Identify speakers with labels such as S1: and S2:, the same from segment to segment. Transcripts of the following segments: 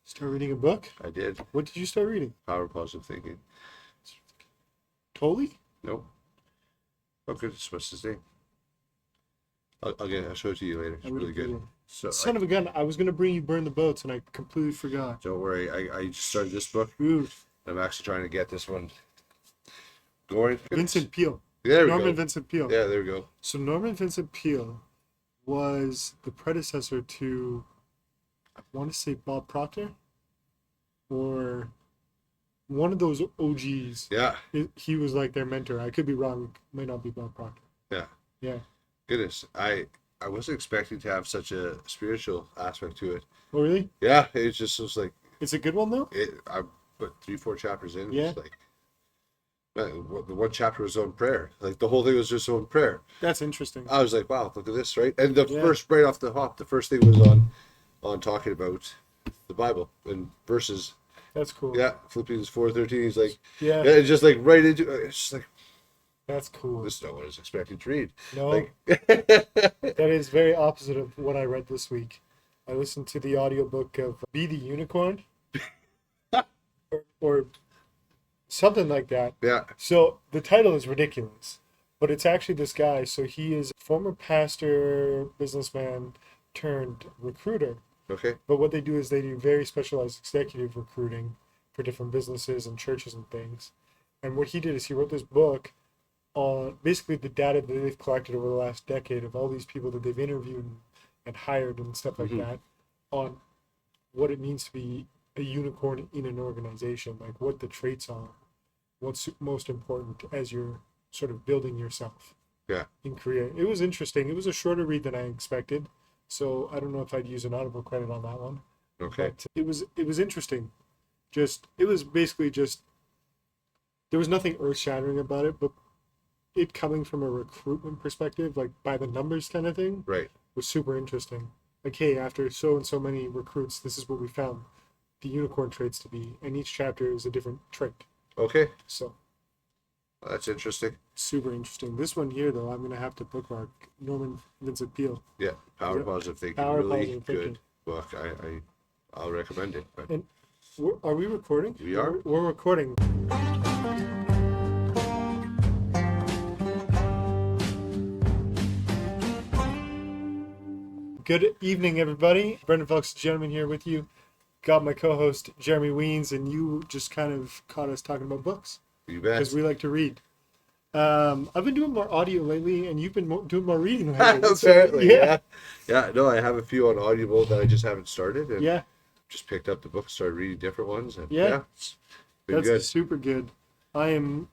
S1: Start reading a book?
S2: I did.
S1: What did you start reading?
S2: Power of Positive Thinking.
S1: Totally?
S2: Nope. Okay, what's his name? I'll show it to you later. It's really good. So
S1: Son of a gun, I was going to bring you Burn the Boats and I completely forgot.
S2: Don't worry. I just started this book.
S1: Ooh.
S2: I'm actually trying to get this one going.
S1: Vincent Peale.
S2: There we
S1: Norman
S2: go.
S1: Vincent Peale.
S2: Yeah, there we go.
S1: So Norman Vincent Peale was the predecessor to, I want to say Bob Proctor, or one of those OGs.
S2: Yeah.
S1: He was like their mentor. I could be wrong. Might not be Bob Proctor.
S2: Yeah.
S1: Yeah.
S2: Goodness, I wasn't expecting to have such a spiritual aspect to it.
S1: Oh, really?
S2: Yeah, it was like
S1: It's a good one, though?
S2: I put 3-4 chapters in.
S1: Yeah.
S2: It was like, the one chapter was on prayer. Like the whole thing was just on prayer.
S1: That's interesting.
S2: I was like, wow, look at this, right? And the
S1: Yeah.
S2: first, right off the hop, the first thing was on talking about the Bible and verses.
S1: That's cool.
S2: Yeah, Philippians 4:13. He's like,
S1: Yeah.
S2: it's just like right into it's just like,
S1: That's cool.
S2: this is not what I was expecting to read.
S1: No,
S2: Like,
S1: that is very opposite of what I read this week. I listened to the audiobook of Be the Unicorn or something like that.
S2: yeah,
S1: So the title is ridiculous, but it's actually this guy. So he is a former pastor, businessman turned recruiter.
S2: okay,
S1: But what they do is they do very specialized executive recruiting for different businesses and churches and things. And what he did is he wrote this book on basically the data that they've collected over the last decade of all these people that they've interviewed and hired and stuff like that on what it means to be a unicorn in an organization, like what the traits are, what's most important as you're sort of building yourself
S2: yeah,
S1: in career. It was interesting. It was a shorter read than I expected. So I don't know if I'd use an Audible credit on that one.
S2: okay,
S1: But it was interesting. It was basically just there was nothing earth shattering about it, but it coming from a recruitment perspective, like by the numbers kind of thing,
S2: right,
S1: was super interesting. Like, hey, after so and so many recruits, this is what we found the unicorn traits to be, and each chapter is a different trait.
S2: okay.
S1: So
S2: That's interesting.
S1: super interesting. This one here, though, I'm gonna have to bookmark Norman Vincent Peale.
S2: Yeah, Power of
S1: Yeah.
S2: Positive Thinking.
S1: Power of
S2: Really
S1: Positive
S2: good
S1: Thinking.
S2: book. I'll recommend it. But
S1: And are we recording?
S2: We are.
S1: We're recording. Good evening, everybody. Brendan Phelps, gentleman here with you. Got my co-host Jeremy Weans, and you just kind of caught us talking about books
S2: you bet.
S1: because we like to read. I've been doing more audio lately, and you've been doing more reading lately. So,
S2: Apparently, yeah. No, I have a few on Audible that I just haven't started, and
S1: yeah,
S2: just picked up the book, started reading different ones, and
S1: Yeah.
S2: it's been
S1: that's
S2: good.
S1: super good. I am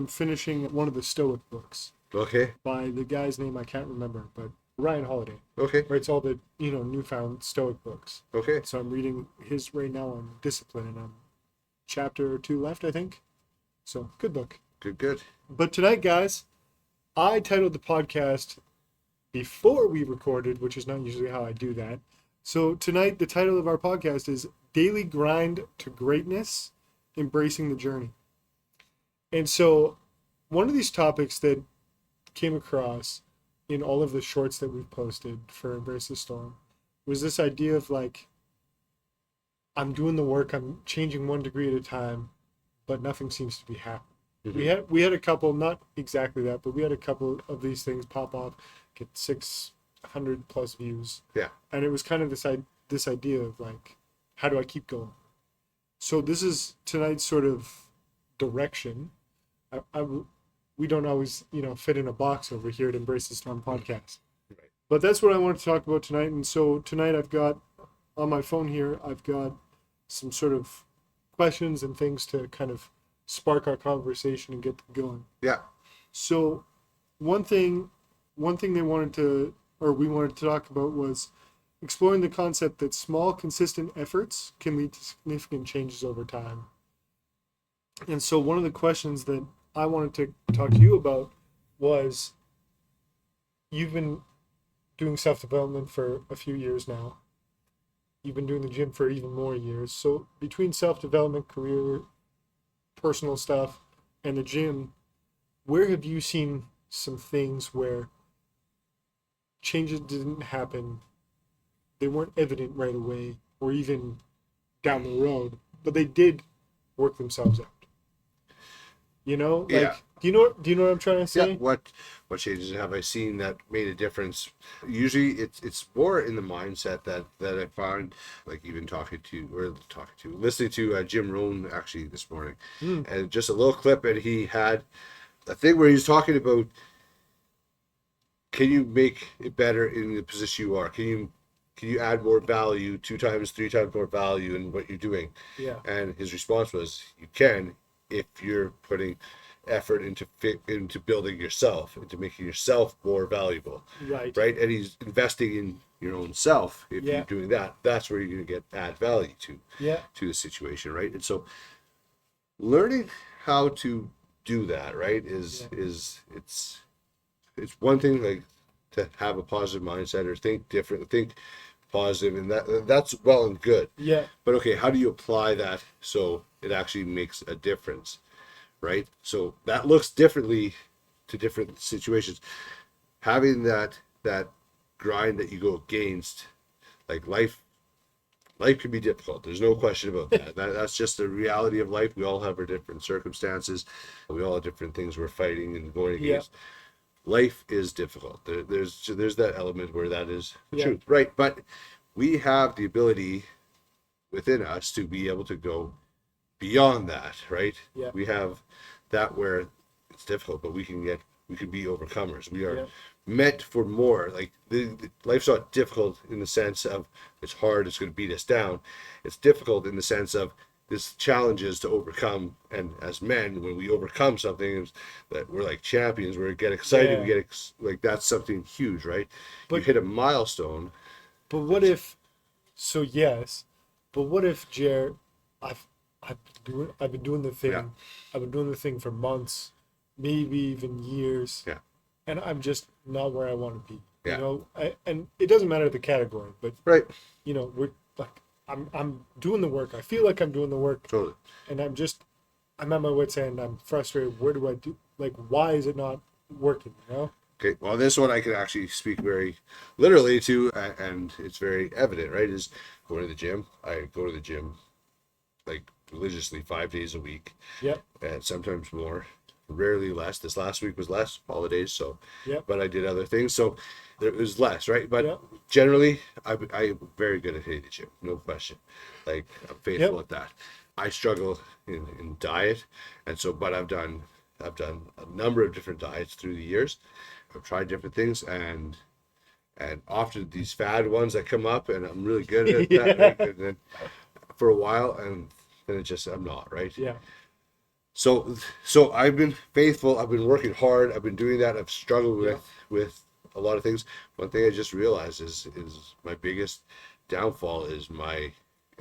S1: finishing one of the Stoic books
S2: Okay,
S1: by the guy's name I can't remember, but Ryan Holiday.
S2: okay,
S1: Writes all the newfound Stoic books.
S2: okay.
S1: So I'm reading his right now on discipline, and I'm chapter 2 left, I think. So good book.
S2: Good.
S1: But tonight, guys, I titled the podcast before we recorded, which is not usually how I do that. So tonight, the title of our podcast is Daily Grind to Greatness, Embracing the Journey. And so one of these topics that came across in all of the shorts that we've posted for Embrace the Storm was this idea of like, I'm doing the work, I'm changing 1 degree at a time, but nothing seems to be happening.
S2: Mhm.
S1: We had a couple, not exactly that, but we had a couple of these things pop off, get 600 plus views.
S2: Yeah.
S1: And it was kind of this idea of like, how do I keep going? So this is tonight's sort of direction. We don't always, fit in a box over here at Embrace the Storm podcast.
S2: Right.
S1: But that's what I want to talk about tonight. And so tonight I've got, on my phone here, I've got some sort of questions and things to kind of spark our conversation and get them going.
S2: Yeah.
S1: So one thing we wanted to talk about was exploring the concept that small, consistent efforts can lead to significant changes over time. And so one of the questions that I wanted to talk to you about was, you've been doing self-development for a few years now. You've been doing the gym for even more years. So between self-development, career, personal stuff, and the gym, where have you seen some things where changes didn't happen, they weren't evident right away, or even down the road, but they did work themselves out. You know, like,
S2: Yeah.
S1: do you know what I'm trying to
S2: Yeah.
S1: say?
S2: What changes have I seen that made a difference? Usually, it's more in the mindset that I find, like even listening to Jim Rohn actually this morning,
S1: Mm,
S2: and just a little clip, and he had a thing where he's talking about, can you make it better in the position you are? Can you add more value, 2 times, 3 times more value in what you're doing?
S1: yeah,
S2: And his response was, you can, if you're putting effort into building yourself, into making yourself more valuable,
S1: right.
S2: right? And he's investing in your own self. If you're
S1: Yeah,
S2: doing that, that's where you're going to get add value
S1: yeah,
S2: to the situation, right? And so learning how to do that, right,
S1: yeah,
S2: it's one thing, like, to have a positive mindset or think different, think positive, and that's well and good.
S1: yeah,
S2: But okay, how do you apply that so it actually makes a difference, right? So that looks differently to different situations. Having that grind that you go against, like life can be difficult. There's no question about that. That's just the reality of life. We all have our different circumstances. We all have different things we're fighting and going
S1: yeah,
S2: against. Life is difficult. There's that element where that is the
S1: yeah,
S2: truth, right? But we have the ability within us to be able to go beyond that, right?
S1: yeah,
S2: We have that where it's difficult, but we can be overcomers. We are
S1: yeah,
S2: meant for more. Like life's not difficult in the sense of it's hard, it's going to beat us down. It's difficult in the sense of this challenges to overcome, and as men, when we overcome something, that we're like champions. We get excited.
S1: yeah.
S2: Like that's something huge, right? You
S1: But
S2: hit a milestone.
S1: but what if? So yes, but what if, Jer? I've I've been doing the
S2: Yeah,
S1: thing, I've been doing the thing for months, maybe even years,
S2: yeah,
S1: and I'm just not where I want to be. You
S2: yeah.
S1: know, and it doesn't matter the category, but
S2: Right.
S1: you know, we're like, I'm doing the work. I feel like I'm doing the work,
S2: Totally.
S1: and I'm at my wit's end. I'm frustrated. Where do I do? Like, why is it not working? You know?
S2: Okay, well, this one I can actually speak very literally to, and it's very evident, right? Is going to the gym. I go to the gym like religiously 5 days a week,
S1: Yep.
S2: and sometimes more, rarely less. This last week was less, holidays, so,
S1: Yep.
S2: but I did other things, so it was less, right? But
S1: Yep.
S2: generally, I'm very good at hitting the gym, no question. Like, I'm faithful
S1: Yep.
S2: at that. I struggle in diet, and so, but I've done a number of different diets through the years. I've tried different things, and often these fad ones that come up, and I'm really good at that,
S1: Yeah.
S2: right? And then for a while, and then it just I'm not, right?
S1: Yeah.
S2: So I've been faithful. I've been working hard. I've been doing that. I've struggled
S1: Yeah.
S2: with a lot of things. One thing I just realized is my biggest downfall is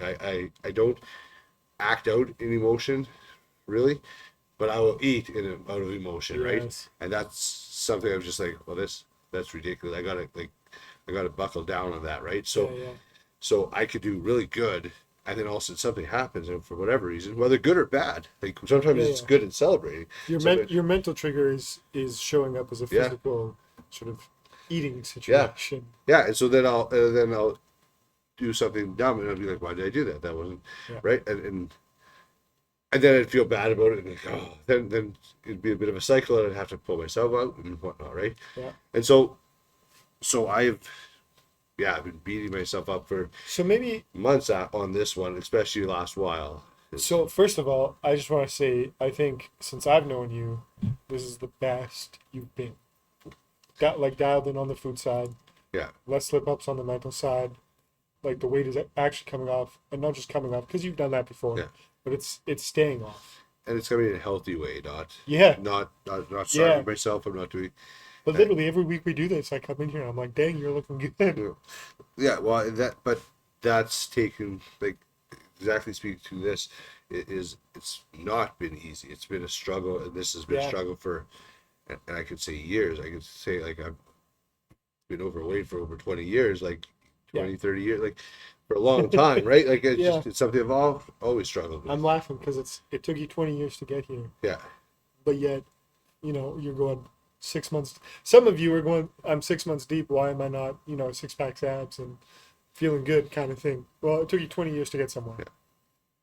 S2: I don't act out in emotion, really, but I will eat out of emotion, right?
S1: Yes.
S2: And that's something I'm just like, well, that's ridiculous. I gotta buckle down on that, right?
S1: Yeah.
S2: So
S1: Yeah.
S2: so I could do really good, and then all of a sudden something happens, and for whatever reason, whether good or bad, like sometimes
S1: Yeah.
S2: it's
S1: Yeah.
S2: good and celebrating. Something,
S1: Your mental trigger is showing up as a
S2: yeah,
S1: physical sort of eating
S2: yeah,
S1: situation.
S2: yeah. And so then I'll do something dumb, and I'll be like, why did I do that? That wasn't
S1: Yeah.
S2: right, and then I'd feel bad about it, and like, oh, then it'd be a bit of a cycle, and I'd have to pull myself out and whatnot, right?
S1: Yeah.
S2: And so I've been beating myself up for
S1: So maybe
S2: months on this one, especially last while.
S1: so first of all, I just want to say I think since I've known you, this is the best you've been. Got like dialed in on the food side,
S2: Yeah,
S1: less slip ups on the mental side. Like the weight is actually coming off, and not just coming off because you've done that before,
S2: yeah,
S1: but it's staying off.
S2: and it's coming in a healthy way,
S1: Yeah.
S2: not
S1: Yeah.
S2: starving myself. I'm not doing.
S1: But literally every week we do this, I come in here and I'm like, dang, you're looking good.
S2: Yeah, well, but that's taken, like, exactly speaking to this, it's not been easy. It's been a struggle, and this has been a
S1: Yeah.
S2: struggle for, and I could say years. I could say, like, I've been overweight for over 20 years, like
S1: Yeah.
S2: 20, 30 years, like for a long time, right? Like
S1: Yeah.
S2: it's something I've always struggled with.
S1: I'm laughing because it took you 20 years to get here,
S2: Yeah,
S1: but yet, you know, you're going 6 months. Some of you are going, I'm 6 months deep. Why am I not, you know, six packs abs and feeling good kind of thing. Well, it took you 20 years to get somewhere.
S2: Yeah.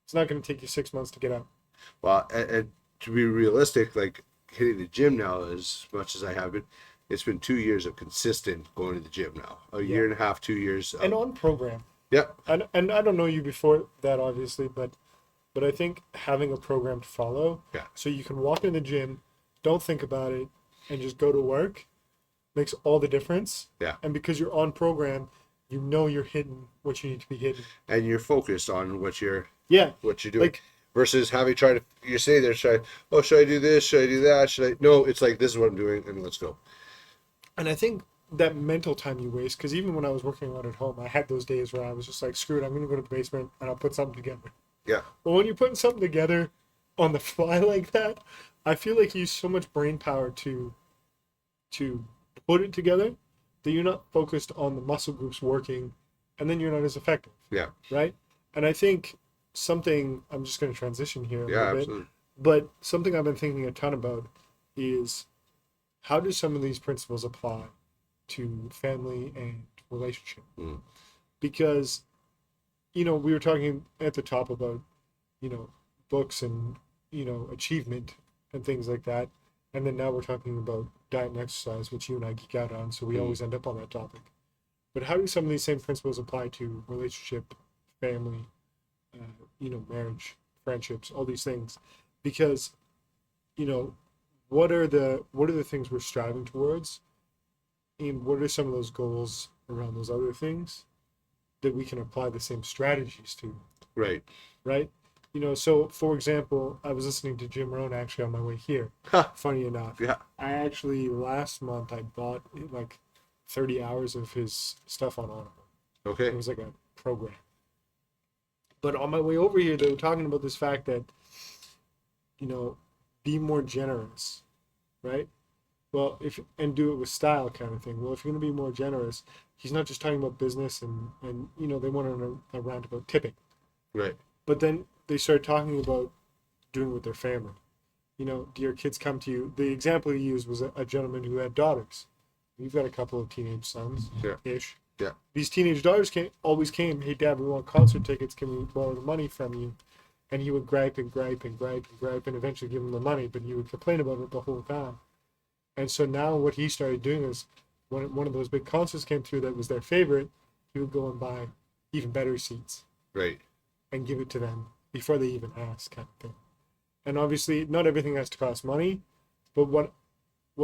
S1: It's not going to take you 6 months to get out.
S2: Well, and to be realistic, like hitting the gym now as much as I have been, it's been 2 years of consistent going to the gym now. A
S1: Yeah.
S2: year and a half, 2 years.
S1: And on program.
S2: Yeah,
S1: And I don't know you before that, obviously, but I think having a program to follow,
S2: Yeah.
S1: so you can walk in the gym, don't think about it, and just go to work, makes all the difference.
S2: Yeah.
S1: And because you're on program, you know you're hitting what you need to be hitting.
S2: and you're focused on what you're
S1: Yeah.
S2: doing.
S1: Like,
S2: Versus having tried to, you're sitting there trying, oh, should I do this? Should I do that? Should I? No, it's like, this is what I'm doing, and let's go.
S1: and I think that mental time you waste, because even when I was working out at home, I had those days where I was just like, screw it, I'm going to go to the basement and I'll put something together.
S2: Yeah.
S1: But when you're putting something together on the fly like that, I feel like you use so much brain power to put it together that you're not focused on the muscle groups working, and then you're not as effective,
S2: Yeah.
S1: right? And I think something, I'm just going to transition here a
S2: Yeah,
S1: little bit,
S2: absolutely.
S1: but something I've been thinking a ton about is how do some of these principles apply to family and relationship?
S2: Mm.
S1: Because, we were talking at the top about, books and, achievement and things like that. And then now we're talking about diet and exercise, which you and I geek out on. So we always end up on that topic. But how do some of these same principles apply to relationship, family, marriage, friendships, all these things? Because, what are the things we're striving towards, and what are some of those goals around those other things that we can apply the same strategies to,
S2: Right.
S1: right? So for example, I was listening to Jim Rohn actually on my way here.
S2: Ha.
S1: Funny enough,
S2: Yeah.
S1: I actually last month I bought like 30 hours of his stuff on Audible.
S2: Okay.
S1: It was like a program. But on my way over here, they were talking about this fact that, be more generous, right? Well, and do it with style kind of thing. Well, if you're going to be more generous, he's not just talking about business and they want a roundabout tipping.
S2: Right.
S1: But then they started talking about doing it with their family. Do your kids come to you? The example he used was a gentleman who had daughters. You've got a couple of teenage sons, ish.
S2: Yeah.
S1: These teenage daughters always came, hey, Dad, we want concert tickets. Can we borrow the money from you? And he would gripe and gripe and gripe and gripe and eventually give them the money, but he would complain about it the whole time. And so now what he started doing is when one of those big concerts came through that was their favorite, he would go and buy even better seats
S2: Right.
S1: and give it to them before they even ask, kind of thing. And obviously not everything has to cost money, but what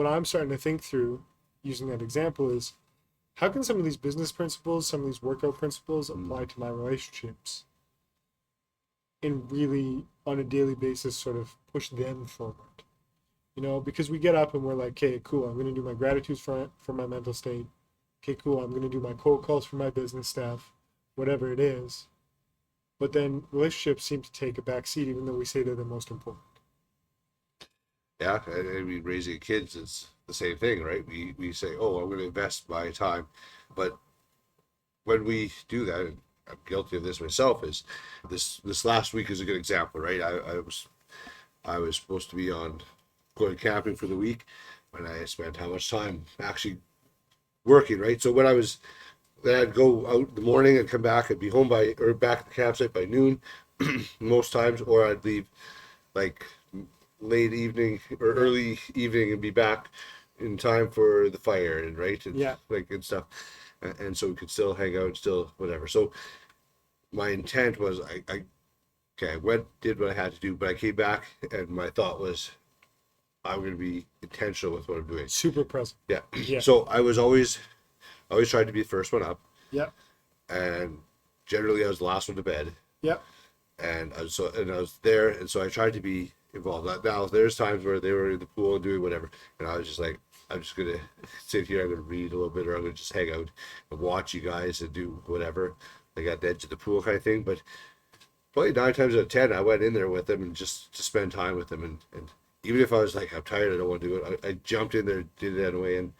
S1: I'm starting to think through using that example is how can some of these business principles, some of these workout principles apply to my relationships and really on a daily basis sort of push them forward? Because we get up and we're like, okay, cool, I'm going to do my gratitudes for my mental state. Okay, cool, I'm going to do my cold calls for my business stuff, whatever it is. But then relationships seem to take a back seat, even though we say they're the most important.
S2: Yeah. I mean, raising kids is the same thing, right? We say, oh, I'm going to invest my time. But when we do that, and I'm guilty of this myself, is this last week is a good example, right? I was supposed to be going camping for the week, and I spent how much time actually working, right? So then I'd go out in the morning and come back and be home back at the campsite by noon, most times, or I'd leave like late evening or early evening and be back in time for the fire and right and and stuff, and so we could still hang out, still whatever. So my intent was I went, did what I had to do, but I came back and my thought was I'm going to be intentional with what I'm doing.
S1: Super present.
S2: Yeah. So I always tried to be the first one up.
S1: Yeah.
S2: And generally I was the last one to bed.
S1: Yeah.
S2: And I was there, and so I tried to be involved. Now there's times where they were in the pool and doing whatever, and I was just like, I'm just gonna sit here, I'm gonna read a little bit, or I'm gonna just hang out and watch you guys and do whatever, like at the edge of the pool kind of thing. But probably 9 times out of 10, I went in there with them and just to spend time with them, and even if I was like, I'm tired, I don't want to do it, I jumped in there, did it anyway, and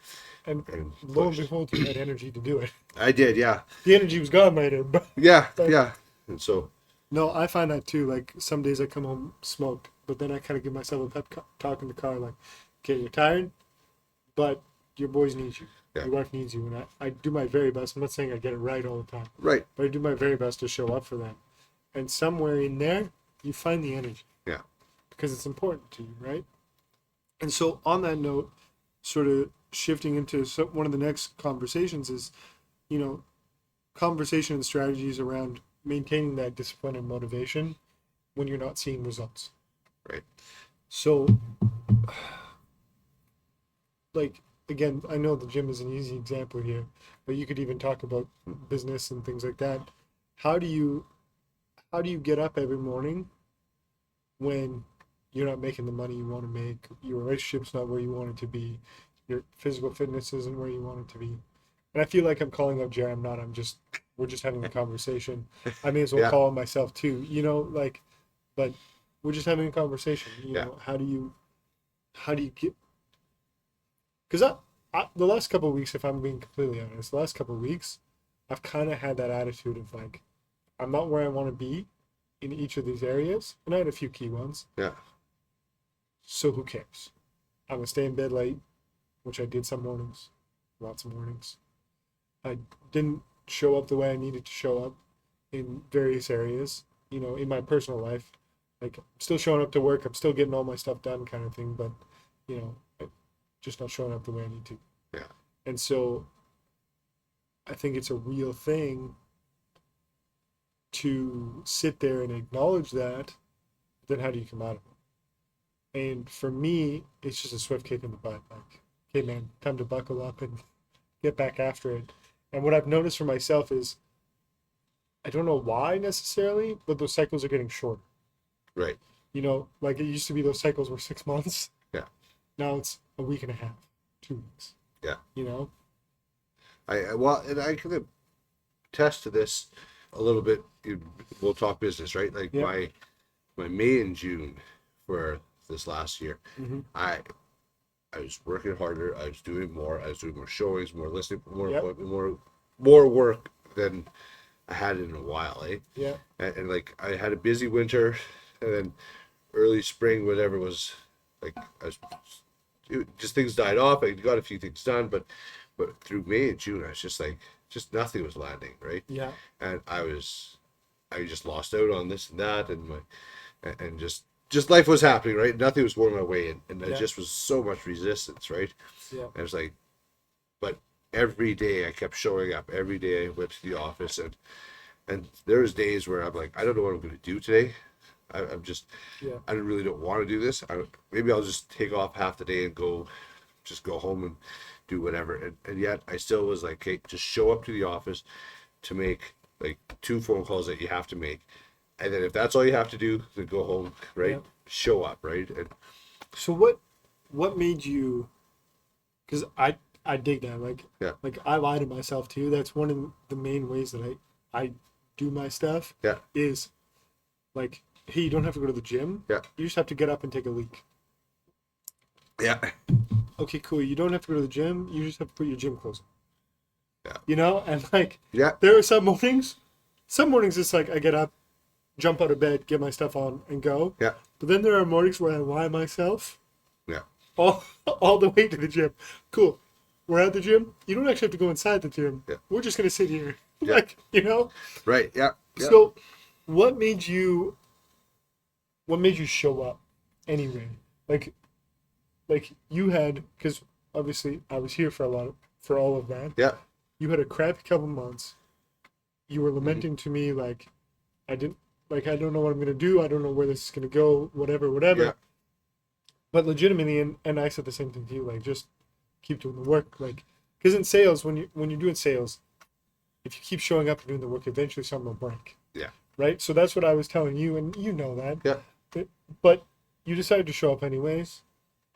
S1: lo and behold, you had energy to do it.
S2: I did, yeah.
S1: The energy was gone later, but
S2: yeah, and so.
S1: No, I find that too. Like some days I come home smoked, but then I kind of give myself a pep talk in the car, like, okay, you're tired, but your boys need you.
S2: Yeah.
S1: Your wife needs you, and I do my very best. I'm not saying I get it right all the time,
S2: Right.
S1: but I do my very best to show up for them. And somewhere in there, you find the energy
S2: Yeah.
S1: because it's important to you, right? And so, on that note, sort of shifting into one of the next conversations is, you know, conversation and strategies around maintaining that discipline and motivation when you're not seeing results.
S2: Right.
S1: So, like, again, I know the gym is an easy example here, but you could even talk about business and things like that. How do you get up every morning when you're not making the money you want to make, your relationship's not where you want it to be, your physical fitness isn't where you want it to be? And I feel like I'm calling out Jerry. I'm not. We're just having a conversation. I may as well
S2: Yeah.
S1: call on myself too, like, but we're just having a conversation.
S2: Yeah.
S1: How do you get, because the last couple of weeks, if I'm being completely honest, the last couple of weeks, I've kind of had that attitude of like, I'm not where I want to be in each of these areas, and I had a few key ones.
S2: Yeah.
S1: So who cares? I'm gonna stay in bed late, which I did some mornings, lots of mornings. I didn't show up the way I needed to show up in various areas, in my personal life. Like, I'm still showing up to work, I'm still getting all my stuff done, kind of thing, but just not showing up the way I need to.
S2: Yeah.
S1: And so I think it's a real thing to sit there and acknowledge that. Then how do you come out of it? And for me, it's just a swift kick in the butt. Like, okay, man, time to buckle up and get back after it. And what I've noticed for myself is, I don't know why necessarily, but those cycles are getting shorter.
S2: Right.
S1: Like it used to be those cycles were 6 months.
S2: Yeah.
S1: Now it's a week and a half, 2 weeks.
S2: Yeah.
S1: I
S2: And I can attest to this a little bit. We'll talk business, right? Like
S1: Yeah.
S2: my May and June for this last year,
S1: Mm-hmm.
S2: I was working harder. I was doing more. I was doing more showings, more listening, more
S1: Yep.
S2: appointment, more work than I had in a while, eh?
S1: Yeah.
S2: And like I had a busy winter, and then early spring, whatever was like, just things died off. I got a few things done, but through May and June, I was just like, just nothing was landing, right?
S1: Yeah.
S2: And I just lost out on this and that, and just life was happening, right? Nothing was going my way, and there
S1: Yeah.
S2: just was so much resistance, right?
S1: Yeah.
S2: And I was like, but every day I kept showing up. Every day I went to the office, and there was days where I'm like, I don't know what I'm going to do today. I'm just,
S1: Yeah.
S2: I really don't want to do this. Maybe I'll just take off half the day and go home and do whatever. And yet I still was like, okay, just show up to the office to make like 2 phone calls that you have to make. And then if that's all you have to do, then go home, right?
S1: Yeah.
S2: Show up, right? And
S1: So what made you? Because I dig that.
S2: Yeah.
S1: Like I lie to myself too. That's one of the main ways that I do my stuff.
S2: Yeah.
S1: Is like, hey, you don't have to go to the gym.
S2: Yeah.
S1: You just have to get up and take a leak.
S2: Yeah.
S1: Okay, cool. You don't have to go to the gym. You just have to put your gym clothes on.
S2: Yeah.
S1: And like,
S2: Yeah.
S1: there are some mornings it's like I get up, jump out of bed, get my stuff on, and go.
S2: Yeah.
S1: But then there are mornings where I lie myself
S2: Yeah.
S1: all the way to the gym. Cool. We're at the gym. You don't actually have to go inside the gym.
S2: Yeah.
S1: We're just gonna sit here.
S2: Yeah.
S1: Like,
S2: Right. Yeah. Yeah.
S1: So what made you show up anyway? Like you had, because obviously I was here for all of that.
S2: Yeah.
S1: You had a crappy couple months. You were lamenting to me like, I don't know what I'm gonna do. I don't know where this is gonna go. Whatever.
S2: Yeah.
S1: But legitimately, and I said the same thing to you. Like, just keep doing the work. Like, because in sales, when you're doing sales, if you keep showing up and doing the work, eventually something will break.
S2: Yeah.
S1: Right. So that's what I was telling you, and you know that.
S2: Yeah.
S1: But you decided to show up anyways,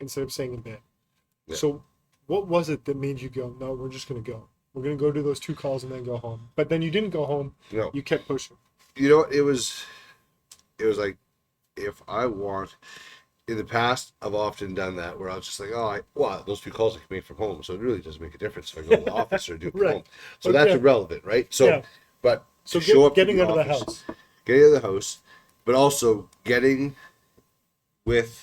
S1: instead of staying in bed.
S2: Yeah.
S1: So what was it that made you go, no, we're just gonna go. We're gonna go do those 2 calls and then go home. But then you didn't go home.
S2: No.
S1: You kept pushing.
S2: You know what? It was like, if I want, in the past, I've often done that where I was just like, those 2 calls I can make from home, so it really doesn't make a difference if I go to the office or do it from
S1: Right.
S2: home. So that's irrelevant, right? So,
S1: Yeah.
S2: but
S1: So
S2: to show up to
S1: getting out of the
S2: office,
S1: house.
S2: getting out of the house, but also getting with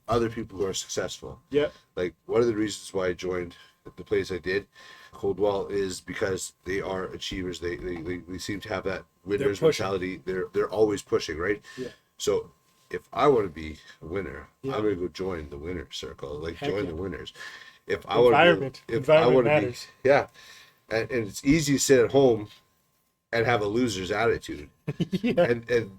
S2: other people who are successful.
S1: Yeah.
S2: Like, one of the reasons why I joined the place I did, Coldwell, is because they are achievers. They seem to have that winner's
S1: pushing.
S2: mentality. They're always pushing, right?
S1: Yeah.
S2: So if I want to be a winner,
S1: Yeah.
S2: I'm gonna go join the winner circle, like
S1: Heck
S2: join
S1: yeah.
S2: the winners. If I want to be, if I want to be,
S1: Matters.
S2: yeah, and it's easy to sit at home and have a loser's attitude
S1: Yeah.
S2: and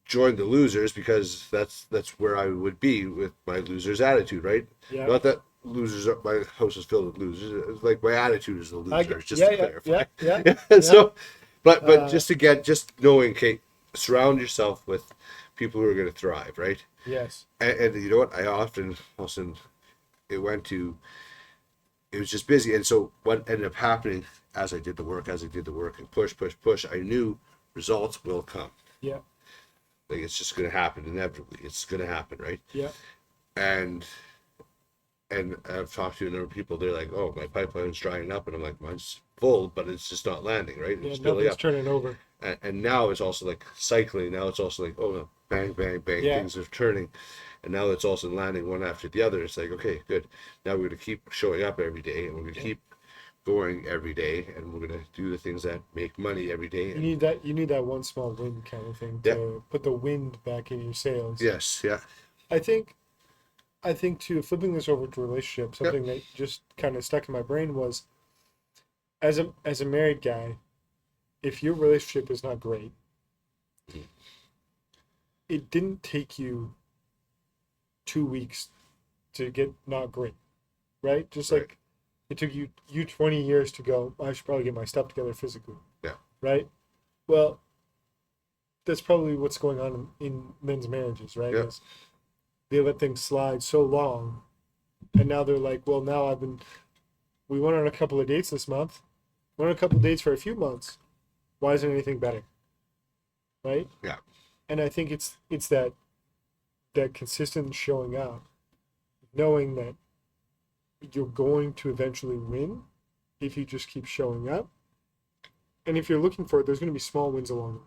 S2: join the losers because that's where I would be with my loser's attitude, right?
S1: Yeah.
S2: Not that losers are, my house is filled with losers. It's like my attitude is the losers, just
S1: yeah,
S2: to clarify.
S1: yeah.
S2: And so, but
S1: Uh,
S2: just knowing, okay, surround yourself with people who are going to thrive, right?
S1: Yes.
S2: And you know what? I often it went to it was just busy, and so what ended up happening as I did the work, and push, I knew results will come.
S1: Yeah.
S2: Like it's just going to happen inevitably. It's going to happen, right?
S1: Yeah.
S2: And I've talked to a number of people. They're like, "Oh, my pipeline's drying up," and I'm like, "Mine's full, but it's just not landing, right?
S1: Yeah.
S2: It's filling
S1: Nothing's
S2: up."
S1: turning over.
S2: And now it's also like cycling. Now it's also like, oh, bang, bang, bang,
S1: Yeah.
S2: things are turning, and now it's also landing one after the other. It's like, okay, good. Now we're gonna keep showing up every day, and we're gonna keep going every day, and we're gonna do the things that make money every day.
S1: You
S2: And
S1: need that. You need that one small win kind of thing to
S2: Yeah.
S1: put the wind back in your sails.
S2: yes, yeah,
S1: I think too, flipping this over to relationships, something that just kind of stuck in my brain was, as a married guy, if your relationship is not great, it didn't take you 2 weeks to get not great, right? Just
S2: Right.
S1: like it took you 20 years to go, I should probably get my stuff together physically.
S2: Yeah.
S1: Right? Well, that's probably what's going on in men's marriages, right?
S2: Yeah.
S1: Is they let things slide so long, and now they're like, well, now we went on a couple of dates this month, went on a couple of dates for a few months. Why isn't anything better? Right?
S2: Yeah.
S1: And I think it's that consistent showing up, knowing that you're going to eventually win if you just keep showing up. And if you're looking for it, there's going to be small wins along the way.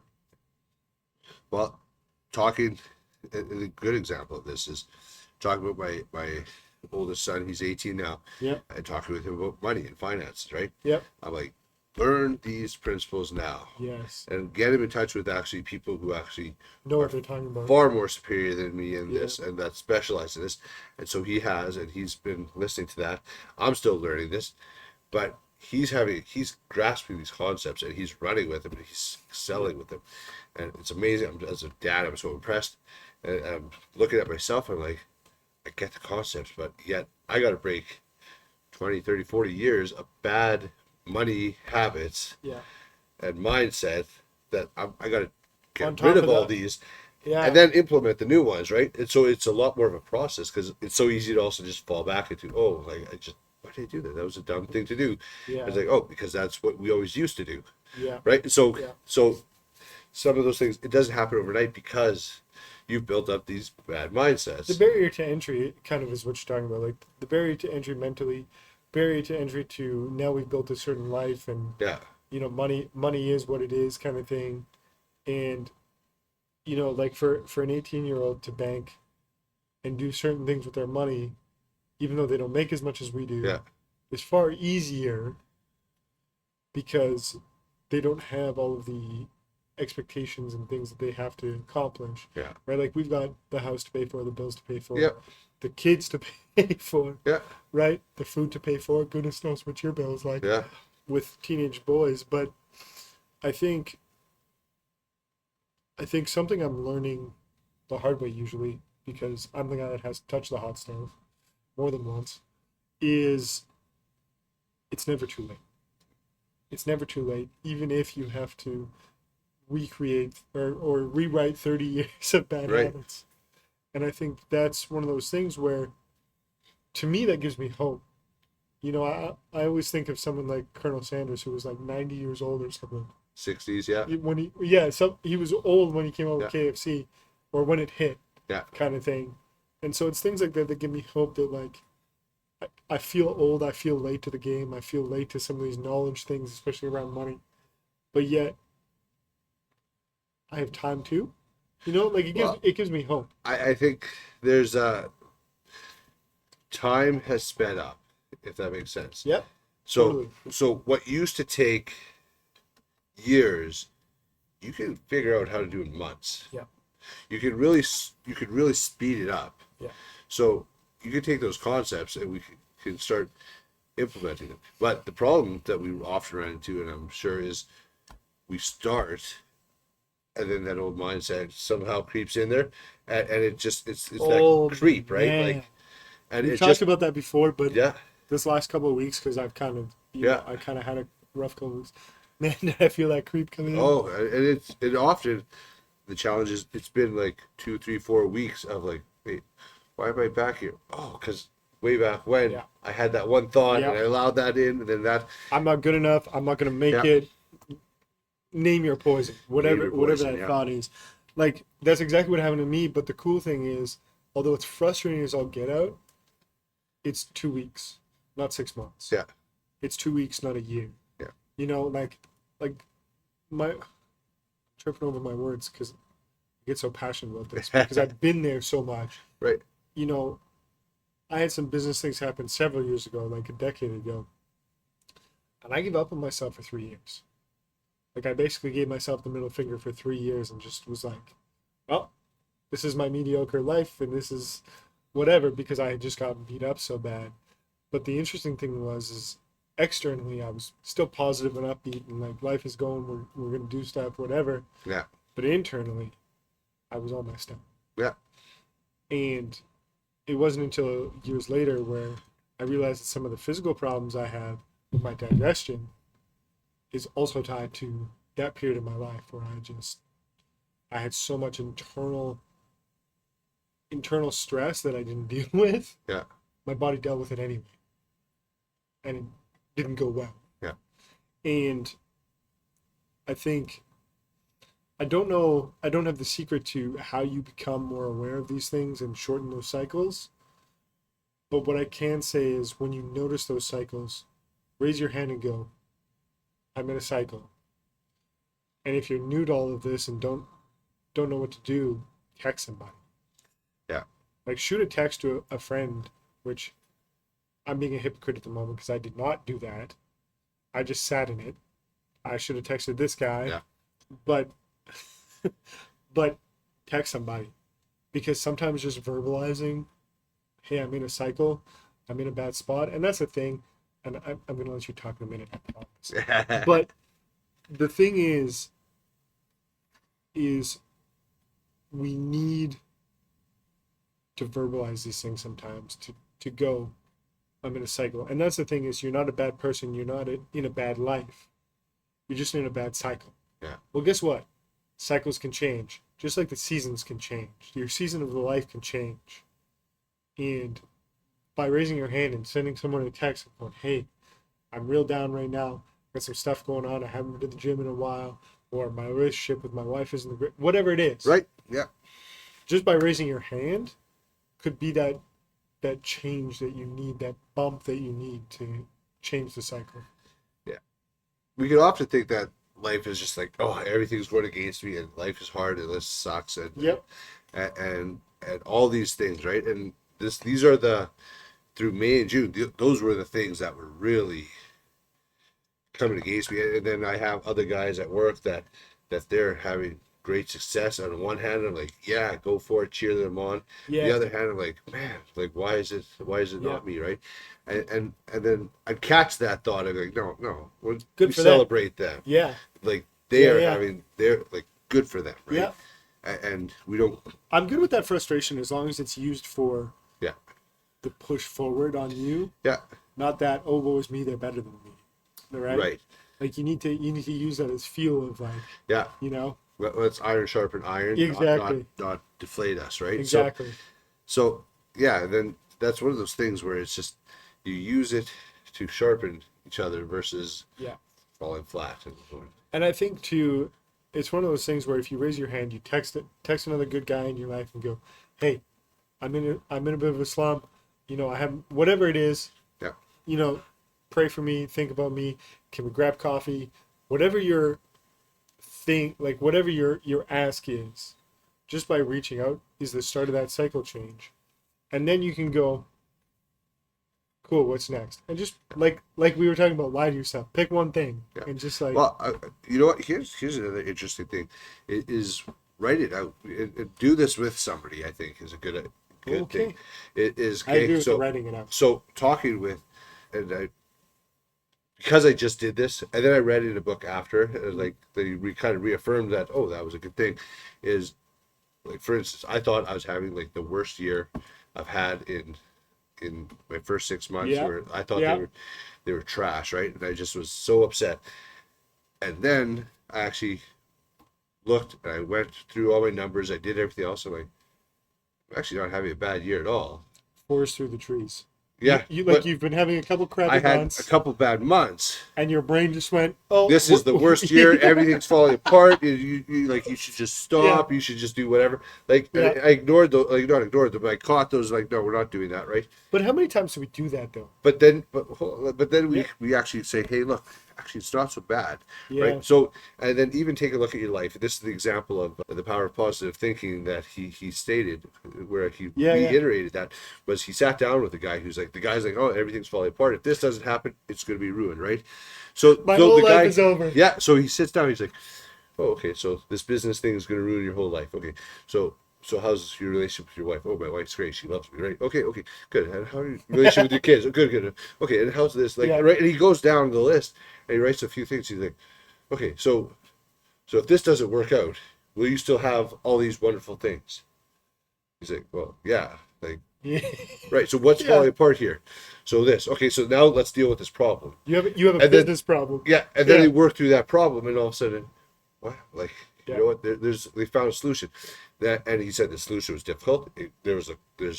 S2: Well, talking, a good example of this is talking about my oldest son. He's 18 now.
S1: Yeah.
S2: And talking with him about money and finances, right?
S1: Yep.
S2: I'm like, learn these principles now.
S1: Yes.
S2: And get him in touch with actually people who actually
S1: Know what they're talking about.
S2: far more superior than me in
S1: Yeah.
S2: this and that specialize in this. And so he's been listening to that. I'm still learning this, but he's grasping these concepts and he's running with them and he's excelling with them. And it's amazing. As a dad, I'm so impressed. And I'm looking at myself, I'm like, I get the concepts, but yet I got to break 20, 30, 40 years of bad money habits
S1: Yeah.
S2: and mindset that I got to
S1: On
S2: get
S1: top
S2: rid of
S1: of
S2: all
S1: that-
S2: these
S1: Yeah.
S2: and then implement the new ones, right? And so it's a lot more of a process because it's so easy to also just fall back into, oh, like why did I do that? That was a dumb thing to do.
S1: Yeah.
S2: It's like, oh, because that's what we always used to do,
S1: Yeah.
S2: right? So
S1: Yeah.
S2: so some of those things, it doesn't happen overnight because you've built up these bad mindsets.
S1: The barrier to entry kind of is what you're talking about. Like the barrier to entry mentally, barrier to entry to now we've built a certain life and
S2: Yeah,
S1: money is what it is kind of thing. And like for an 18-year-old to bank and do certain things with their money, even though they don't make as much as we do,
S2: Yeah.
S1: is far easier because they don't have all of the expectations and things that they have to accomplish.
S2: Yeah.
S1: Right? Like we've got the house to pay for, the bills to pay for,
S2: Yeah.
S1: the kids to pay for,
S2: Yeah.
S1: right? The food to pay for. Goodness knows what your bill is like
S2: Yeah.
S1: with teenage boys. But I think something I'm learning the hard way usually, because I'm the guy that has to touch the hot stove more than once, is it's never too late. It's never too late, even if you have to recreate or rewrite 30 years of bad
S2: Right.
S1: habits. And I think that's one of those things where, to me, that gives me hope. I always think of someone like Colonel Sanders, who was like 90 years old or something.
S2: 60s, yeah.
S1: He was old when he came out with
S2: Yeah.
S1: KFC, or when it hit,
S2: Yeah.
S1: kind of thing. And so it's things like that that give me hope that, like, I feel old, I feel late to the game, I feel late to some of these knowledge things, especially around money, but yet I have time too. It gives me hope.
S2: I think there's time has sped up if that makes sense.
S1: Yep.
S2: So
S1: Totally.
S2: so what used to take years, you can figure out how to do in months.
S1: Yeah.
S2: You could really speed it up.
S1: Yeah.
S2: So you can take those concepts and we can start implementing them. But the problem that we often run into, and I'm sure, is we start and then that old mindset somehow creeps in there, and it just it's
S1: Oh,
S2: that creep, right?
S1: man.
S2: Like, and
S1: We've
S2: it
S1: talked
S2: just
S1: about that before, but
S2: yeah,
S1: this last couple of weeks, because I've kind of,
S2: yeah.
S1: I kind of had a rough couple of weeks. Man, did I feel that creep coming in?
S2: Oh, and it often the challenge is it's been like 2, 3, 4 weeks of like, wait, why am I back here? Oh, because way back when
S1: Yeah.
S2: I had that one thought
S1: Yeah.
S2: and I allowed that in, and then that
S1: I'm not good enough. I'm not going to make
S2: Yeah.
S1: it. Name your poison. Whatever,
S2: your
S1: whatever
S2: poison,
S1: that
S2: yeah.
S1: thought is. Like, that's exactly what happened to me. But the cool thing is, although it's frustrating as all get out, it's 2 weeks, not 6 months.
S2: yeah,
S1: It's 2 weeks, not a year.
S2: Yeah.
S1: You know, like my tripping over my words because I get so passionate about this because I've been there so much.
S2: right,
S1: You know, I had some business things happen several years ago, like a decade ago, and I gave up on myself for 3 years. Like I basically gave myself the middle finger for 3 years and just was like, well, this is my mediocre life and this is whatever because I had just gotten beat up so bad. But the interesting thing was is externally I was still positive and upbeat and like life is going, we're gonna do stuff, whatever.
S2: yeah,
S1: But internally I was all messed up.
S2: yeah,
S1: And it wasn't until years later where I realized that some of the physical problems I have with my digestion is also tied to that period of my life where I had so much internal stress that I didn't deal with.
S2: yeah,
S1: My body dealt with it anyway. And it didn't go well.
S2: yeah,
S1: And I think I don't know, I don't have the secret to how you become more aware of these things and shorten those cycles. But what I can say is when you notice those cycles, raise your hand and go, I'm in a cycle. And if you're new to all of this and don't know what to do, text somebody.
S2: yeah,
S1: Like shoot a text to a friend, which I'm being a hypocrite at the moment because I did not do that. I just sat in it. I should have texted this guy.
S2: Yeah.
S1: But but text somebody. Because sometimes just verbalizing, hey, I'm in a cycle, I'm in a bad spot, and that's the thing. And I'm gonna let you talk in a minute, I promise. But the thing is we need to verbalize these things sometimes to go, I'm in a cycle. And that's the thing is you're not a bad person, you're not in a bad life. You're just in a bad cycle.
S2: Yeah.
S1: Well, guess what? Cycles can change, just like the seasons can change. Your season of the life can change. And by raising your hand and sending someone a text and going, hey, I'm real down right now. Got some stuff going on. I haven't been to the gym in a while. Or my relationship with my wife isn't the great. Whatever it is.
S2: right, yeah,
S1: Just by raising your hand could be that change that you need, that bump that you need to change the cycle.
S2: yeah. We can often think that life is just like, oh, everything's going against me, and life is hard, and this sucks, and
S1: Yep.
S2: and all these things, right? And these are the through May and June. Those were the things that were really coming against me. And then I have other guys at work that they're having great success. On one hand, I'm like, yeah, go for it, cheer them on.
S1: Yeah.
S2: The other hand, I'm like, man, like why is it
S1: Yeah.
S2: not me, right? And then I'd catch that thought. I'm like, no, we
S1: Good for them.
S2: celebrate them.
S1: Yeah.
S2: Like they are
S1: Yeah.
S2: having, they're like good for them, right?
S1: Yeah.
S2: And we don't.
S1: I'm good with that frustration as long as it's used for
S2: Yeah.
S1: the push forward on you.
S2: Yeah.
S1: Not that, oh, woe is me, they're better than me. Right?
S2: Right.
S1: Like you need to use that as fuel of like,
S2: Yeah.
S1: you know?
S2: Let's iron sharpen iron.
S1: Exactly.
S2: Not deflate us, right?
S1: Exactly.
S2: So yeah, then that's one of those things where it's just you use it to sharpen each other versus
S1: Yeah.
S2: falling flat.
S1: And I think too, it's one of those things where if you raise your hand, you text another good guy in your life and go, hey, I'm in a bit of a slump. You know, I have whatever it is.
S2: Yeah.
S1: You know, pray for me, think about me. Can we grab coffee? Whatever your thing, like whatever your ask is, just by reaching out is the start of that cycle change. And then you can go, Cool. What's next? And just like we were talking about, lie to yourself. Pick one thing
S2: Yeah.
S1: and just like
S2: Well, you know what? Here's another interesting thing. It is write it out. Do this with somebody. I think is a good thing.
S1: okay.
S2: It is
S1: I agree
S2: okay.
S1: with the writing it out.
S2: So talking with, and I because I just did this, and then I read it in a book after, and like kind of reaffirmed that that was a good thing. Is like for instance, I thought I was having like the worst year I've had in my first 6 months.
S1: Yeah.
S2: Where I thought
S1: Yeah.
S2: they were trash, right? And I just was so upset. And then I actually looked and I went through all my numbers. I did everything else. I'm like, I'm actually not having a bad year at all.
S1: Forest through the trees.
S2: Yeah,
S1: You like
S2: but
S1: you've been having a couple crappy
S2: I had a
S1: months,
S2: couple bad months.
S1: and your brain just went, "Oh,
S2: This is the worst year. Everything's falling apart. You like you should just
S1: Yeah.
S2: stop. You should just do whatever. Like and
S1: Yeah.
S2: I ignored those. Like not ignored them. But I caught those. Like no, we're not doing that, right?
S1: But how many times do we do that though?
S2: But then
S1: Yeah.
S2: we actually say, hey, look, actually it's not so bad,
S1: Yeah.
S2: right? So and then even take a look at your life. This is the example of the power of positive thinking that he stated, where he
S1: Yeah.
S2: reiterated that was he sat down with the guy who's like the guy's like, oh, everything's falling apart. If this doesn't happen, it's going to be ruined, right? So
S1: My
S2: so
S1: whole
S2: the
S1: life
S2: guy
S1: is over.
S2: yeah. So he sits down. He's like, oh, okay. So this business thing is going to ruin your whole life. Okay. So how's your relationship with your wife? Oh, my wife's great. She loves me, right? Okay, good. And how are your relationship with your kids? Oh, good. Okay, and how's this? Like,
S1: Yeah.
S2: right? And he goes down the list and he writes a few things. He's like, okay, so if this doesn't work out, will you still have all these wonderful things? He's like, well, yeah. Like,
S1: Yeah.
S2: right. So what's
S1: Yeah.
S2: falling apart here? So this. Okay, so now let's deal with this problem.
S1: You have a
S2: And then-
S1: business problem.
S2: Yeah, and then
S1: Yeah.
S2: they work through that problem, and all of a sudden, wow, like
S1: Yeah.
S2: you know what? They found a solution. That and he said the solution was difficult. There's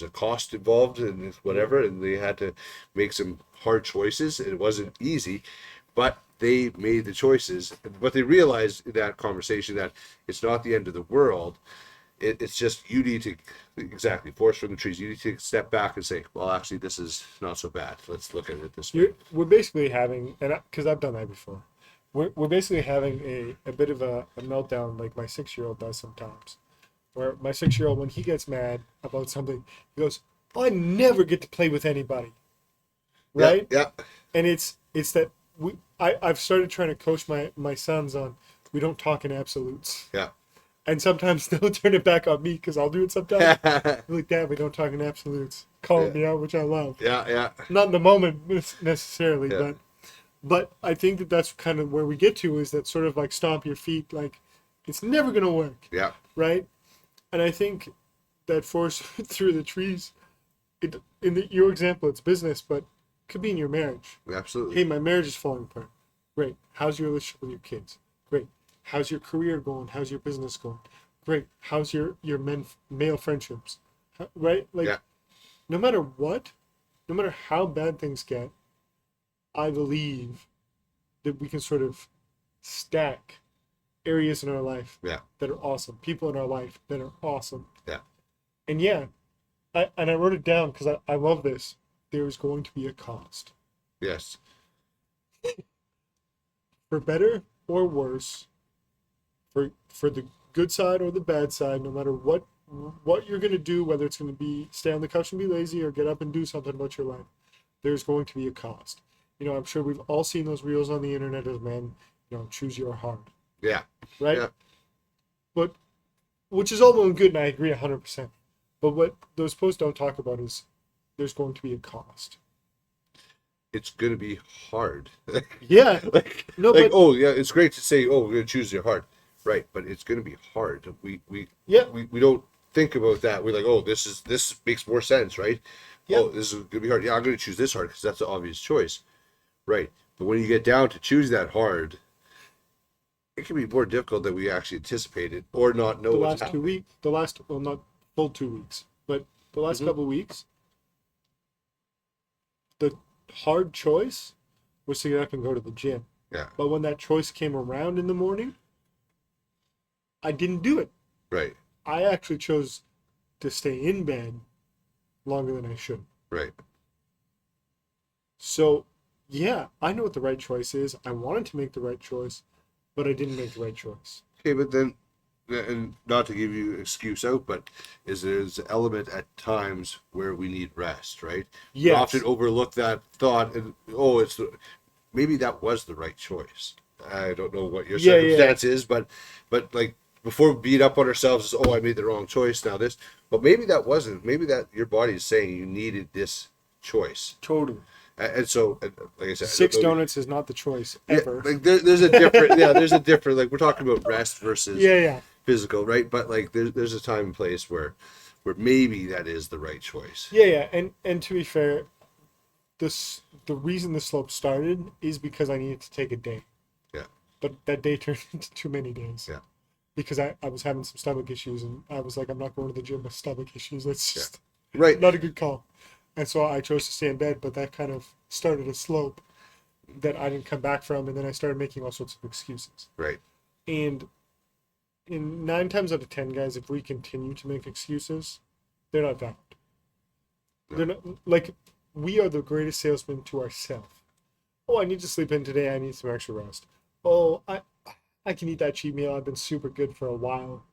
S2: a cost involved and whatever, and they had to make some hard choices. It wasn't easy, but they made the choices. But they realized in that conversation that it's not the end of the world. It's just you need to exactly forest from the trees. You need to step back and say, well, actually, this is not so bad. Let's look at it this way.
S1: We're basically having, and because I've done that before, we're basically having a bit of a meltdown like my 6-year-old does sometimes. Where my 6-year-old, when he gets mad about something, he goes, "I never get to play with anybody," right?
S2: Yeah.
S1: And it's that I've started trying to coach my sons on we don't talk in absolutes.
S2: Yeah.
S1: And sometimes they'll turn it back on me because I'll do it sometimes. They're like, Dad, we don't talk in absolutes. Calling me out, which I love.
S2: Yeah.
S1: Not in the moment necessarily,
S2: Yeah.
S1: but I think that's kind of where we get to is that sort of like stomp your feet, like it's never gonna work,
S2: Yeah.
S1: right? And I think that force through the trees, your example, it's business, but it could be in your marriage.
S2: Absolutely.
S1: Hey, my marriage is falling apart. Great. How's your relationship with your kids? Great. How's your career going? How's your business going? Great. How's your male friendships? Right? Like,
S2: Yeah.
S1: no matter what, no matter how bad things get, I believe that we can sort of stack areas in our life
S2: Yeah.
S1: that are awesome, people in our life that are awesome.
S2: Yeah.
S1: And yeah, I wrote it down because I love this. There's going to be a cost.
S2: Yes.
S1: For better or worse, for the good side or the bad side, no matter what you're going to do, whether it's going to be stay on the couch and be lazy or get up and do something about your life, there's going to be a cost. You know, I'm sure we've all seen those reels on the internet of men, choose your heart.
S2: Yeah.
S1: Right?
S2: Yeah.
S1: But, which is all well and good, and I agree 100%. But what those posts don't talk about is there's going to be a cost.
S2: It's going to be hard.
S1: Yeah.
S2: No, but oh yeah, it's great to say, oh, we're going to choose your heart, right? But it's going to be hard. We don't think about that. We're like, oh, this makes more sense, right?
S1: Yeah.
S2: Oh, this is going to be hard. Yeah, I'm going to choose this hard because that's the obvious choice, right? But when you get down to choose that hard, it can be more difficult than we actually anticipated or not know what's happening.
S1: Well, not full 2 weeks, but the last couple of weeks, the hard choice was to get up and go to the gym.
S2: Yeah.
S1: But when that choice came around in the morning, I didn't do it.
S2: Right.
S1: I actually chose to stay in bed longer than I should.
S2: Right.
S1: So, yeah, I know what the right choice is. I wanted to make the right choice, but I didn't make the right choice.
S2: Okay, but then and not to give you excuse out, but there's an element at times where we need rest, right? We
S1: Yes.
S2: often overlook that thought, and maybe that was the right choice. I don't know what your
S1: Yeah, yeah.
S2: circumstance is, but like before we beat up on ourselves as, oh, I made the wrong choice now this, but maybe that wasn't. Maybe that your body is saying you needed this choice,
S1: Totally.
S2: and so like I said, I don't
S1: Six
S2: know-
S1: donuts is not the choice
S2: yeah,
S1: ever.
S2: like there's a different there's a different, like we're talking about rest versus
S1: Yeah, yeah.
S2: physical, right? But like there's a time and place where maybe that is the right choice.
S1: Yeah, yeah. And to be fair, the reason the slope started is because I needed to take a day.
S2: Yeah.
S1: But that day turned into too many days.
S2: Yeah.
S1: Because I was having some stomach issues and I was like, I'm not going to the gym with stomach issues. That's just
S2: Right.
S1: not a good call. And so I chose to stay in bed, but that kind of started a slope that I didn't come back from, and then I started making all sorts of excuses.
S2: Right.
S1: And in 9 times out of 10, guys, if we continue to make excuses, they're not valid.
S2: No.
S1: They're not like we are the greatest salesman to ourselves. Oh, I need to sleep in today. I need some extra rest. Oh, I can eat that cheat meal. I've been super good for a while.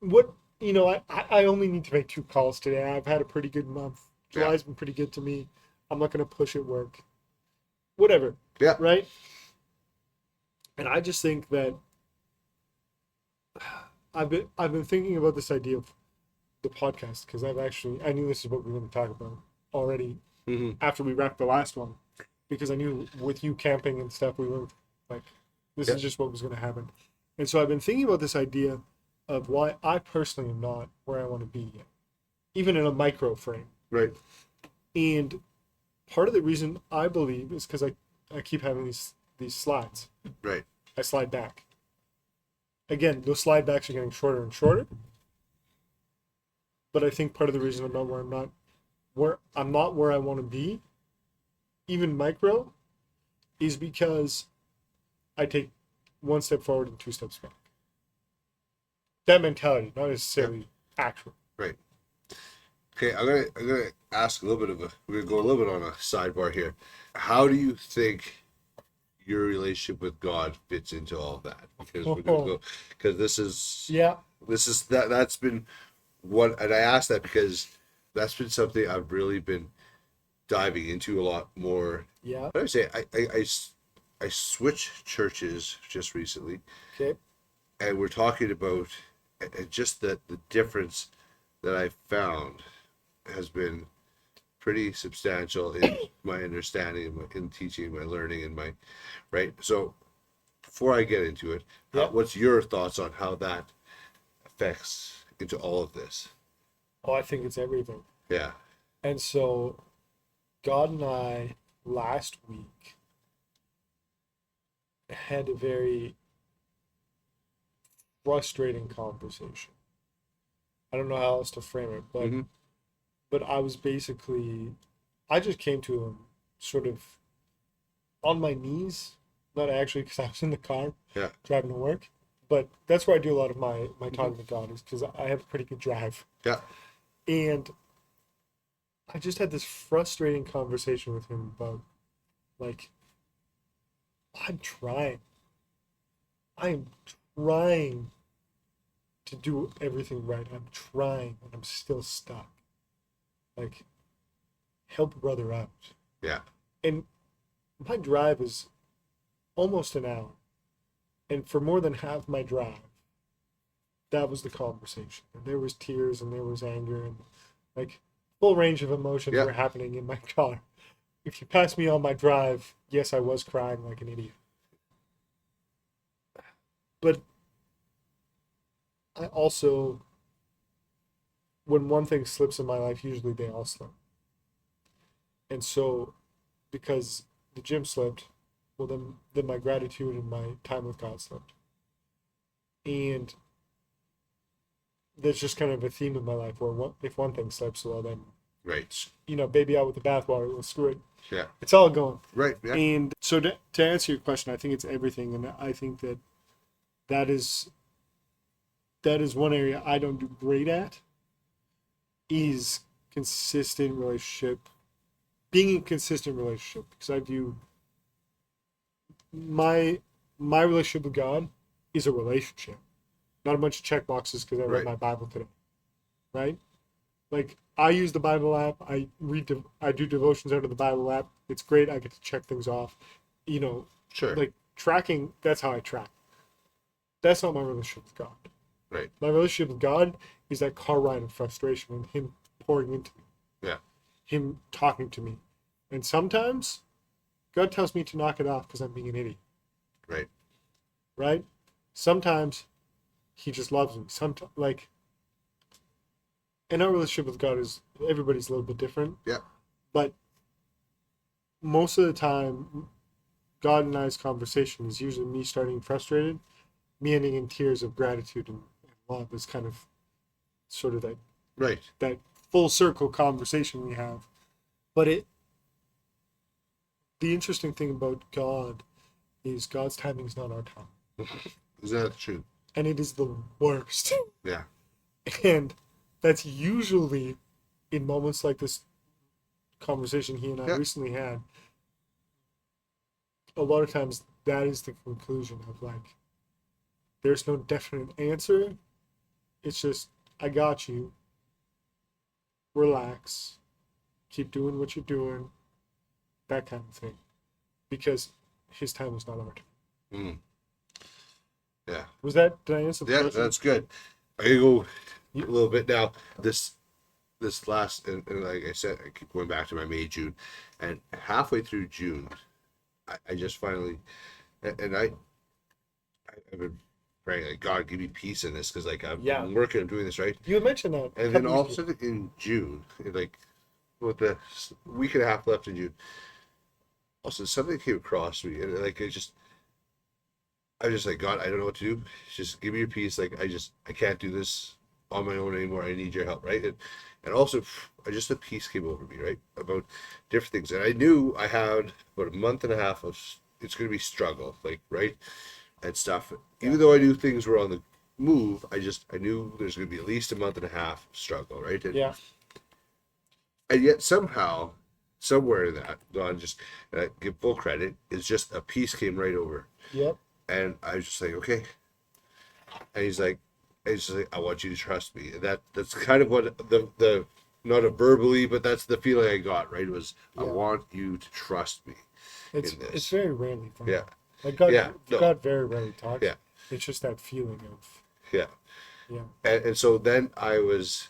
S1: What I only need to make 2 calls today. I've had a pretty good month. July's been pretty good to me. I'm not gonna push at work. Whatever.
S2: Yeah.
S1: Right? And I just think that I've been thinking about this idea of the podcast because I knew this is what we were going to talk about already
S2: Mm-hmm.
S1: after we wrapped the last one because I knew with you camping and stuff we were like this is just what was going to happen. And so I've been thinking about this idea of why I personally am not where I want to be yet, even in a micro frame.
S2: Right.
S1: And part of the reason I believe is because I keep having these slides.
S2: Right.
S1: I slide back. Again, those slide backs are getting shorter and shorter. But I think part of the reason I'm not where I want to be, even micro, is because I take 1 step forward and 2 steps back. That mentality, not necessarily actual.
S2: Right. Okay, I'm gonna ask a little bit we're gonna go a little bit on a sidebar here. How do you think your relationship with God fits into all of that? Because we're gonna go because this is that's been one, and I asked that because that's been something I've really been diving into a lot more.
S1: Yeah.
S2: What I say, I switched churches just recently.
S1: Okay.
S2: And we're talking about just the difference that I found has been pretty substantial in my understanding, in teaching, my learning, and my right. So before I get into it, what's your thoughts on how that affects into all of this?
S1: Oh, I think it's everything.
S2: Yeah.
S1: And so God and I last week had a very frustrating conversation. I don't know how else to frame it, but but I just came to him sort of on my knees, not actually because I was in the car driving to work, but that's where I do a lot of my talking to God is because I have a pretty good drive.
S2: Yeah.
S1: And I just had this frustrating conversation with him about like I'm trying to do everything right. I'm trying and I'm still stuck. Like, help a brother out.
S2: Yeah.
S1: And my drive is almost an hour. And for more than half my drive, that was the conversation. And there was tears and there was anger and like full range of emotions were happening in my car. If you pass me on my drive, yes, I was crying like an idiot. But I also, when one thing slips in my life, usually they all slip. And so, because the gym slipped, well, then my gratitude and my time with God slipped. And that's just kind of a theme in my life where if one thing slips, well, then, baby out with the bathwater, well, screw it.
S2: Yeah.
S1: It's all going.
S2: Right. Yeah.
S1: And so to answer your question, I think it's everything. And I think that is one area I don't do great at is consistent relationship, being in consistent relationship, because I view my relationship with God is a relationship. not a bunch of check boxes because I read
S2: Right.
S1: my Bible today, right? Like I use the Bible app. I do devotions out of the Bible app. It's great. I get to check things off. You know,
S2: Sure.
S1: like tracking. That's how I track. That's not my relationship with God.
S2: Right.
S1: My relationship with God is that car ride of frustration and Him pouring into me,
S2: Yeah.
S1: Him talking to me, and sometimes God tells me to knock it off because I'm being an idiot.
S2: Right.
S1: Right? Sometimes He just loves me. Sometimes like, and our relationship with God is everybody's a little bit different.
S2: Yeah.
S1: But most of the time, God and I's conversation is usually me starting frustrated, me ending in tears of gratitude and love. Is kind of sort of
S2: Right.
S1: that full circle conversation we have. But the interesting thing about God is God's timing is not our time,
S2: Is that true?
S1: and it is the worst.
S2: Yeah.
S1: And that's usually in moments like this conversation he and I
S2: Yeah.
S1: recently had. A lot of times that is the conclusion of like there's no definite answer. It's just I got you. Relax. Keep doing what you're doing. That kind of thing. Because his time was not our time.
S2: Mm. Yeah.
S1: Did I answer the
S2: Yeah.
S1: question?
S2: That's good. I can go a
S1: You-
S2: little bit now. This last, and like I said, I keep going back to my May, June, and halfway through June, I just finally, and I've been praying like God give me peace in this because like I'm
S1: Yeah.
S2: working, I'm doing this right,
S1: You had mentioned that.
S2: and then all of a sudden in June, like with the week and a half left in June, also something came across me, and like I was just like God, I don't know what to do. Just give me your peace. Like I can't do this on my own anymore. I need your help, right? And also, I just a peace came over me, right, about different things, and I knew I had about a month and a half of it's going to be struggle, like right, and stuff. Even though I knew things were on the move, I knew there's going to be at least a month and a half of struggle, right?
S1: Yeah.
S2: And yet somehow, somewhere in that, God just and I give full credit, is just a peace came right over,
S1: Yep.
S2: and I was just like, okay, and he's just like, I want you to trust me. And that's kind of what the not a verbally, but that's the feeling I got, right? Was I
S1: Yeah.
S2: want you to trust me
S1: It's
S2: in this.
S1: it's very rarely done.
S2: Yeah.
S1: Like God
S2: Yeah. No.
S1: God very rarely talks.
S2: Yeah.
S1: It's just that feeling of
S2: Yeah.
S1: yeah.
S2: And so then I was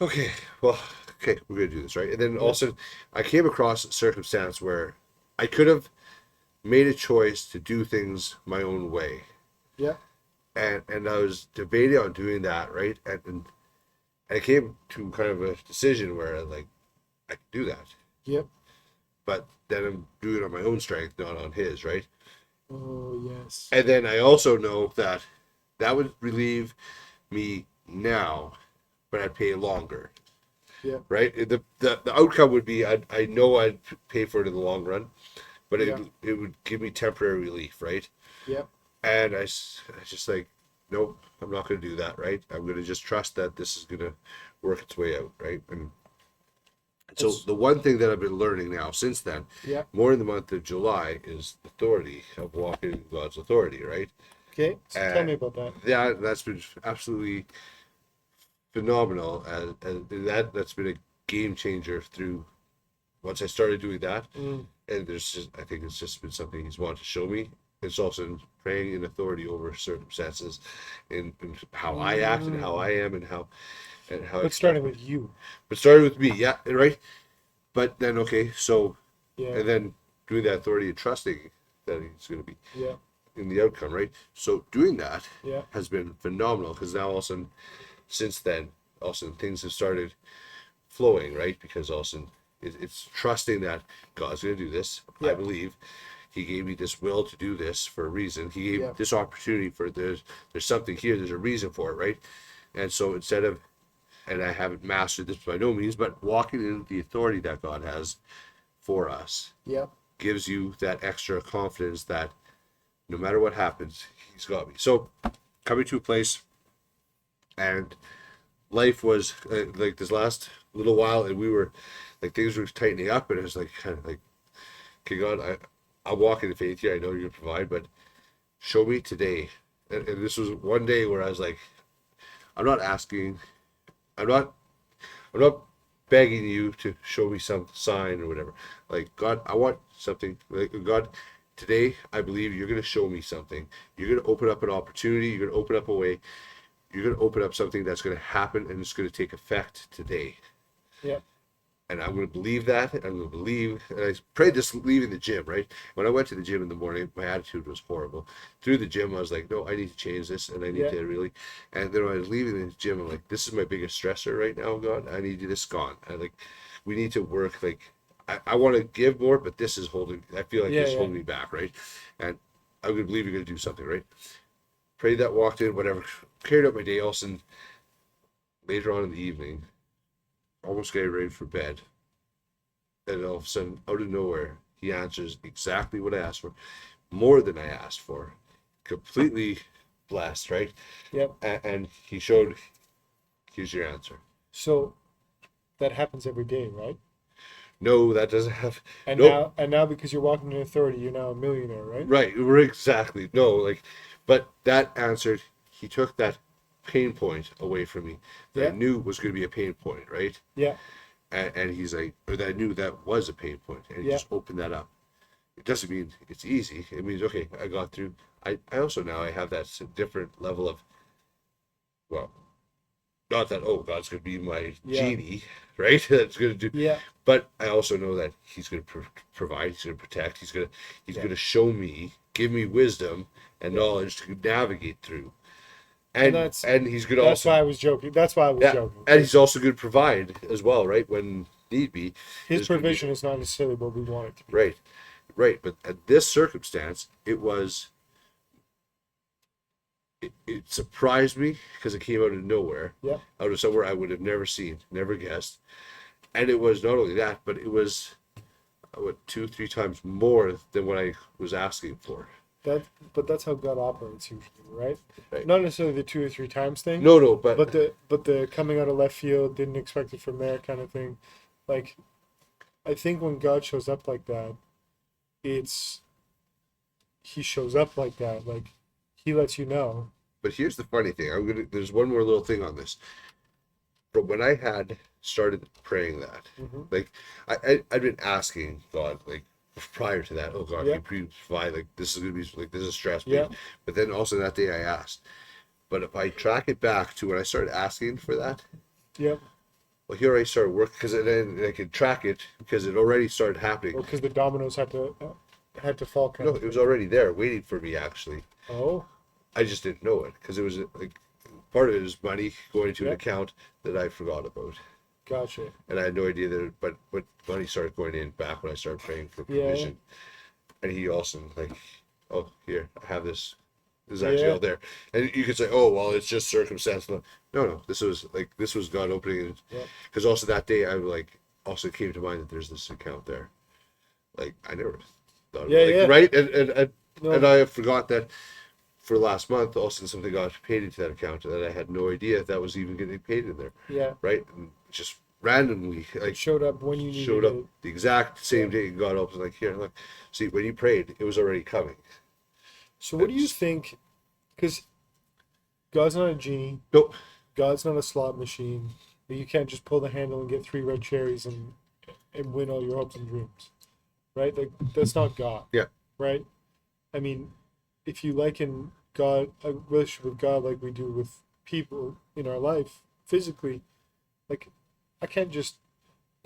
S2: okay, well, okay, we're gonna do this, right? And then
S1: Yeah.
S2: also I came across a circumstance where I could have made a choice to do things my own way.
S1: Yeah.
S2: And I was debating on doing that, right? And I came to kind of a decision where like I could do that.
S1: Yep.
S2: But then I'm doing it on my own strength, not on his, right?
S1: Oh yes.
S2: And then I also know that that would relieve me now, but I'd pay longer,
S1: Yeah.
S2: right? The outcome would be I know I'd pay for it in the long run, but
S1: Yeah.
S2: it would give me temporary relief, right?
S1: Yep.
S2: And I just like, nope, I'm not going to do that, right? I'm going to just trust that this is going to work its way out, right? And so
S1: It's-
S2: the one thing that I've been learning now since then,
S1: Yeah.
S2: more in the month of July, is authority of walking in God's authority, right?
S1: Okay. So tell me about that.
S2: That's been absolutely phenomenal, and that's been a game changer through once I started doing that.
S1: Mm.
S2: And there's just I think it's just been something He's wanted to show me. It's also praying in authority over circumstances, in how I act and how I am and how I
S1: But starting with you.
S2: But started with me, yeah, right. But then okay, so
S1: Yeah.
S2: and then doing that authority and trusting that He's going to be
S1: Yeah.
S2: in the outcome, right? So doing that
S1: Yeah.
S2: has been phenomenal because now all of a sudden, since then, all of a sudden things have started flowing, right? Because all of a sudden it's trusting that God's going to do this.
S1: Yeah.
S2: I believe He gave me this will to do this for a reason. He gave
S1: Yeah.
S2: this opportunity for there's something here. There's a reason for it, right? And so instead of and I haven't mastered this by no means, but walking in the authority that God has for us
S1: Yeah.
S2: gives you that extra confidence that no matter what happens, He's got me. So coming to a place, and life was like this last little while, and we were like things were tightening up, and it was like kind of like, okay, God, I'm walking in faith here. I know you're gonna provide, but show me today and this was one day where I was like, I'm not asking, I'm not, I'm not begging you to show me some sign or whatever. Like, God, I want something. Like, God, today I believe you're going to show me something. You're going to open up an opportunity. You're going to open up a way. You're going to open up something that's going to happen and it's going to take effect today.
S1: Yeah.
S2: And I'm going to believe that. I'm going to believe. And I prayed this leaving the gym, right? When I went to the gym in the morning, my attitude was horrible. Through the gym, I was like, no, I need to change this and I need
S1: Yeah.
S2: to really. And then when I was leaving the gym, I'm like, this is my biggest stressor right now, God. I need this gone. We need to work. Like, I want to give more, but this is holding, I feel like
S1: Yeah.
S2: this is
S1: Yeah.
S2: holding me back, right? And I'm going to believe you're going to do something, right? Prayed that, walked in, whatever. Carried out my day. All of a sudden, later on in the evening, almost getting ready for bed. And all of a sudden, out of nowhere, he answers exactly what I asked for, more than I asked for, completely blessed, right?
S1: Yep.
S2: And he showed, here's your answer.
S1: So that happens every day, right?
S2: No, that doesn't have.
S1: And
S2: Nope.
S1: now because you're walking in authority, you're now a millionaire, right?
S2: Right. We're exactly no. Like, but that answered. He took that pain point away from me that I
S1: Yeah.
S2: knew was going to be a pain point, right?
S1: Yeah.
S2: And he's like, or that I knew that was a pain point, and he
S1: Yeah.
S2: just opened that up. It doesn't mean it's easy. It means, okay, I got through. I also now I have that different level of, well, not that, oh, God's going to be my
S1: Yeah.
S2: genie, right? That's going to do.
S1: Yeah.
S2: But I also know that he's going to provide, he's going to protect, he's
S1: Yeah.
S2: going to show me, give me wisdom and
S1: Yeah.
S2: knowledge to navigate through.
S1: And
S2: And he's going to
S1: that's
S2: also,
S1: why I was joking. That's why I was
S2: yeah,
S1: joking.
S2: and he's also going to provide as well, right? When need be.
S1: His
S2: There's gonna be-
S1: provision is not necessarily what we want it to be.
S2: Right, right. But at this circumstance, it surprised me because it came out of nowhere,
S1: Yeah.
S2: out of somewhere I would have never seen, never guessed. And it was not only that, but it was what 2-3 times more than what I was asking for.
S1: But that's how God operates usually, right?
S2: Right.
S1: Not necessarily the 2 or 3 times thing.
S2: No,
S1: But the coming out of left field, didn't expect it from there kind of thing. Like, I think when God shows up like that, he shows up like that. Like, he lets you know.
S2: but here's the funny thing. There's one more little thing on this. From when I had started praying that,
S1: Mhm.
S2: like I'd been asking God, like prior to that, oh God,
S1: Yeah.
S2: can you provide, like this is gonna be like this is stress me.
S1: Yeah.
S2: But then also that day I asked. But if I track it back to when I started asking for that,
S1: Yep.
S2: well, he already started working because then I could track it because it already started happening.
S1: Or because the dominoes had to fall. Kind
S2: No,
S1: of
S2: it was
S1: thing.
S2: already there waiting for me actually.
S1: Oh.
S2: I just didn't know it because it was like part of it is money going to an
S1: Yeah.
S2: account that I forgot about,
S1: Gotcha.
S2: and I had no idea that. But money started going in back when I started praying for
S1: Yeah.
S2: provision, and he also like, oh here I have this. This is actually
S1: Yeah.
S2: out there, and you could say, oh well, it's just circumstance. No, this was God opening,
S1: Yeah.
S2: because also that day I like also came to mind that there's this account there. Like I never thought
S1: Yeah,
S2: about it.
S1: yeah.
S2: Right, and
S1: No.
S2: and I forgot that for last month also something got paid into that account that I had no idea that was even getting paid in there,
S1: Yeah.
S2: right? And just randomly
S1: It
S2: like
S1: showed up when you needed
S2: showed up
S1: it.
S2: the exact same
S1: Yeah.
S2: day God opened, like here, look, see when you prayed it was already coming.
S1: So what do you
S2: It's-
S1: think? Because God's not a genie.
S2: Nope.
S1: God's not a slot machine. You can't just pull the handle and get 3 red cherries and win all your hopes and dreams, right? Like, that's not God.
S2: Yeah.
S1: Right. I mean, if you liken God, a relationship with God, like we do with people in our life physically, like, I can't just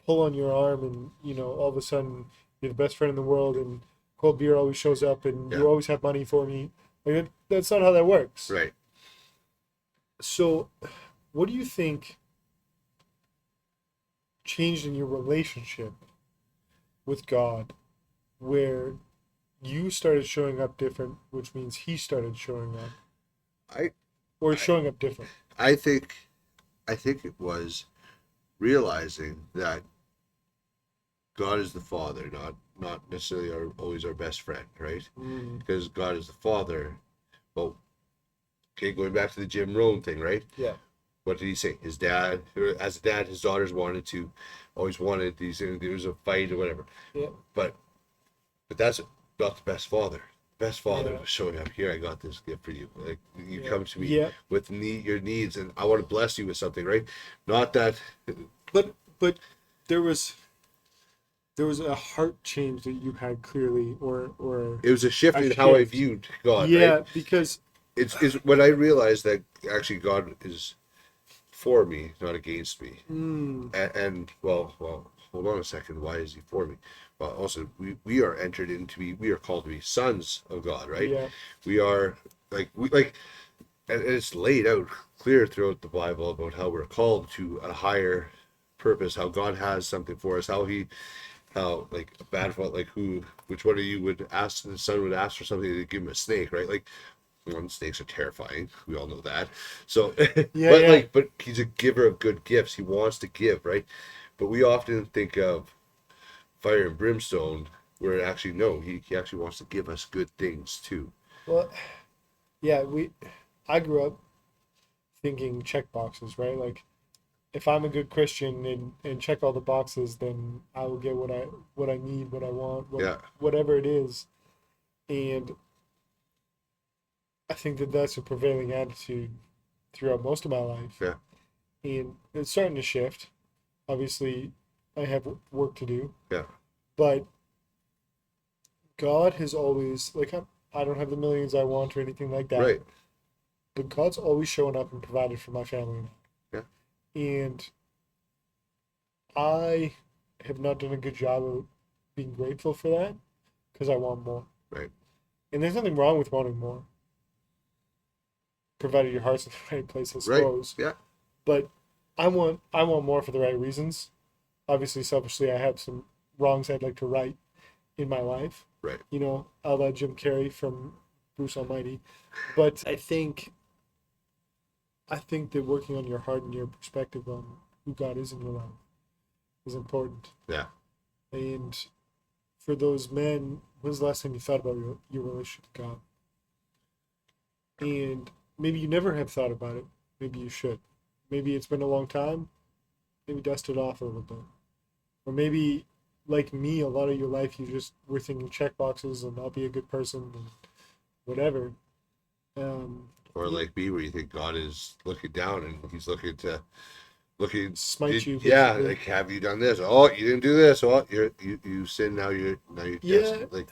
S1: pull on your arm and all of a sudden you're the best friend in the world and cold beer always shows up and
S2: Yeah.
S1: you always have money for me. Like, that's not how that works.
S2: Right.
S1: So, what do you think changed in your relationship with God where you started showing up different, which means he started showing up,
S2: I
S1: or showing up different?
S2: I think it was realizing that God is the Father, not necessarily always our best friend, right?
S1: Mm,
S2: Because God is the Father. Well, okay, going back to the Jim Rohn thing, right?
S1: yeah,
S2: What did he say? His dad, or as a dad, his daughters always wanted these. There was a fight or whatever.
S1: yeah,
S2: But that's not the best father. best father
S1: Yeah.
S2: was showing up. Here, I got this gift for you. Like you
S1: Yeah.
S2: come to me
S1: Yeah.
S2: with your needs, and I want to bless you with something, right? Not that
S1: But there was a heart change that you had clearly, or
S2: it was a shift
S1: a
S2: in how I
S1: shift.
S2: viewed God, right?
S1: Yeah, because
S2: It's when I realized that actually God is for me, not against me.
S1: mm,
S2: And well, hold on a second. Why is he for me? Well, also we are entered into we are called to be sons of God, right?
S1: yeah,
S2: We are like and it's laid out clear throughout the Bible about how we're called to a higher purpose, how God has something for us, how like a bad fault, like which one of you would ask the son would ask for something to give him a snake, right? Like one, snakes are terrifying. We all know that. So,
S1: yeah, yeah.
S2: but he's a giver of good gifts. He wants to give, right? But we often think of fire and brimstone, where actually no, he actually wants to give us good things too.
S1: Well, yeah. I grew up thinking check boxes, right? Like if I'm a good Christian and check all the boxes, then I will get what I need, what I want,
S2: Yeah,
S1: whatever it is. And I think that that's a prevailing attitude throughout most of my life.
S2: yeah,
S1: And it's starting to shift. Obviously, I have work to do,
S2: yeah.
S1: but God has always like I don't have the millions I want or anything like that,
S2: Right.
S1: but God's always shown up and provided for my family.
S2: Yeah,
S1: And I have not done a good job of being grateful for that because I want more.
S2: right.
S1: And there's nothing wrong with wanting more, provided your heart's in the right place, I
S2: Right.
S1: suppose.
S2: Yeah.
S1: But I want more for the right reasons. Obviously, selfishly, I have some wrongs I'd like to right in my life.
S2: Right.
S1: You know, a la Jim Carrey from Bruce Almighty. But I think that working on your heart and your perspective on who God is in your life is important.
S2: Yeah.
S1: And for those men, when's the last time you thought about your relationship with God? And maybe you never have thought about it. Maybe you should. Maybe it's been a long time. Maybe dust it off a little bit. Or maybe, like me, a lot of your life you just were thinking check boxes and I'll be a good person and whatever. Um,
S2: Or like me, where you think God is looking down and he's looking.
S1: smite you,
S2: Yeah,
S1: basically.
S2: like have you done this? Oh, you didn't do this. Oh, you sin now. You're
S1: Yeah.
S2: destined. Like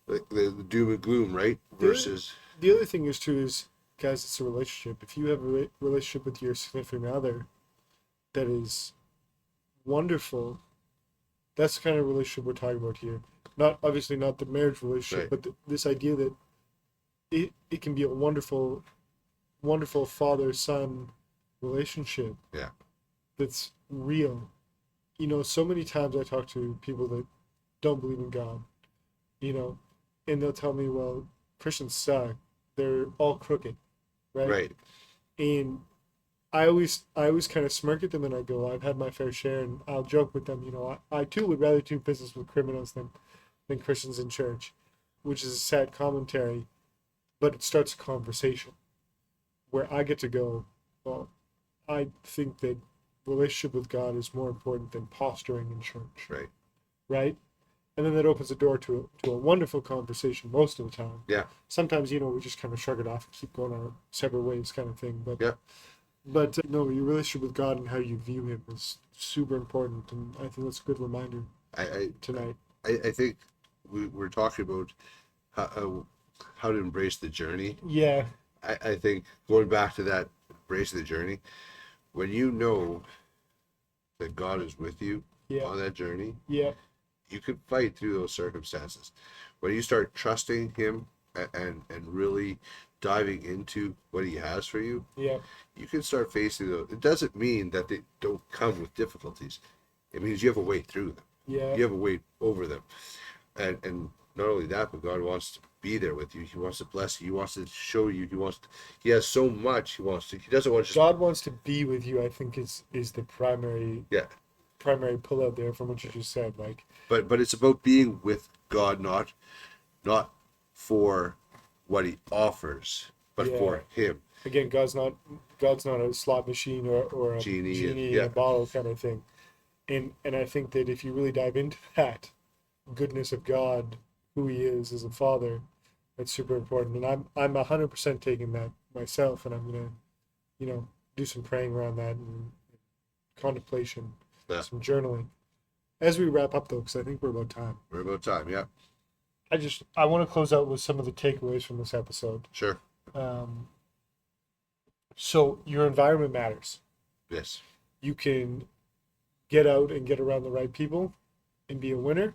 S2: the doom and gloom, right?
S1: The,
S2: Versus
S1: the other thing is, too, is, guys, it's a relationship. If you have a relationship with your significant other that is wonderful, that's the kind of relationship we're talking about here. Not obviously not the marriage relationship,
S2: right.
S1: but this idea that it can be a wonderful, wonderful father son relationship
S2: Yeah.
S1: that's real. You know, so many times I talk to people that don't believe in God, you know, and they'll tell me, well, Christians suck. They're all crooked, right?
S2: Right.
S1: And I always kind of smirk at them and I go, I've had my fair share, and I'll joke with them, you know, I too would rather do business with criminals than Christians in church, which is a sad commentary, but it starts a conversation where I get to go, well, I think that relationship with God is more important than posturing in church,
S2: Right.
S1: right? And then that opens the door to a wonderful conversation most of the time.
S2: Yeah.
S1: Sometimes, you know, we just kind of shrug it off and keep going our separate ways kind of thing.
S2: Yeah.
S1: But no, your relationship with God and how you view Him is super important, and I think that's a good reminder
S2: I
S1: tonight.
S2: I think we're talking about how to embrace the journey.
S1: Yeah,
S2: I think going back to that embrace the journey, when you know that God is with you
S1: yeah,
S2: on that journey,
S1: yeah,
S2: you can fight through those circumstances. When you start trusting Him and really diving into what He has for you,
S1: yeah,
S2: you can start facing those. It doesn't mean that they don't come with difficulties. It means you have a way through them.
S1: yeah.
S2: You have a way over them. And not only that, but God wants to be there with you. He wants to bless you. He wants to show you. He has so much he wants to. He doesn't want to just,
S1: God wants to be with you. I think is the
S2: yeah.
S1: primary pull out there from what you just said. Like,
S2: But it's about being with God, not for what he offers, but
S1: yeah,
S2: for him.
S1: again, God's not a slot machine or a
S2: Genie,
S1: genie in
S2: yeah.
S1: a bottle kind of thing. And I think that if you really dive into that goodness of God, who He is as a father, That's super important, and I'm 100% taking that myself, and I'm gonna, do some praying around that and contemplation,
S2: Yeah.
S1: some journaling. As we wrap up, though, because I think we're about time.
S2: We're about time. Yeah.
S1: I want to close out with some of the takeaways from this episode.
S2: Sure.
S1: So your environment matters.
S2: Yes.
S1: You can get out and get around the right people and be a winner,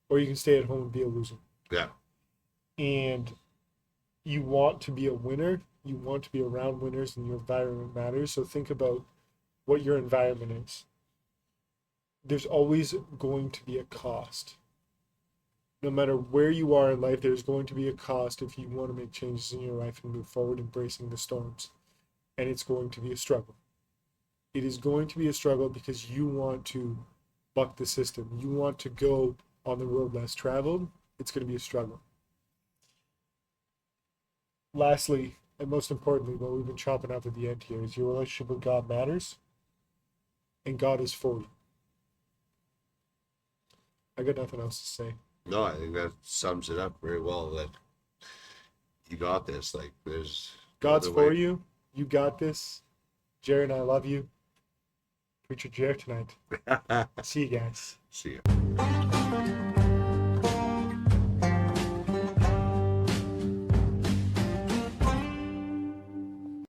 S1: or you can stay at home and be a loser.
S2: Yeah.
S1: And you want to be a winner, you want to be around winners, and your environment matters. So think about what your environment is. There's always going to be a cost. No matter where you are in life, there's going to be a cost if you want to make changes in your life and move forward, embracing the storms. And it's going to be a struggle. It is going to be a struggle because you want to buck the system. You want to go on the road less traveled. It's going to be a struggle. Lastly, and most importantly, what we've been chopping up at the end here is your relationship with God matters, and God is for you. I got nothing else to say.
S2: No, I think that sums it up very well. That you got this. Like, there's no
S1: God's
S2: other
S1: for
S2: way.
S1: you. You got this. Jerry and I love you. Preacher Jerry tonight. See you guys.
S2: See ya.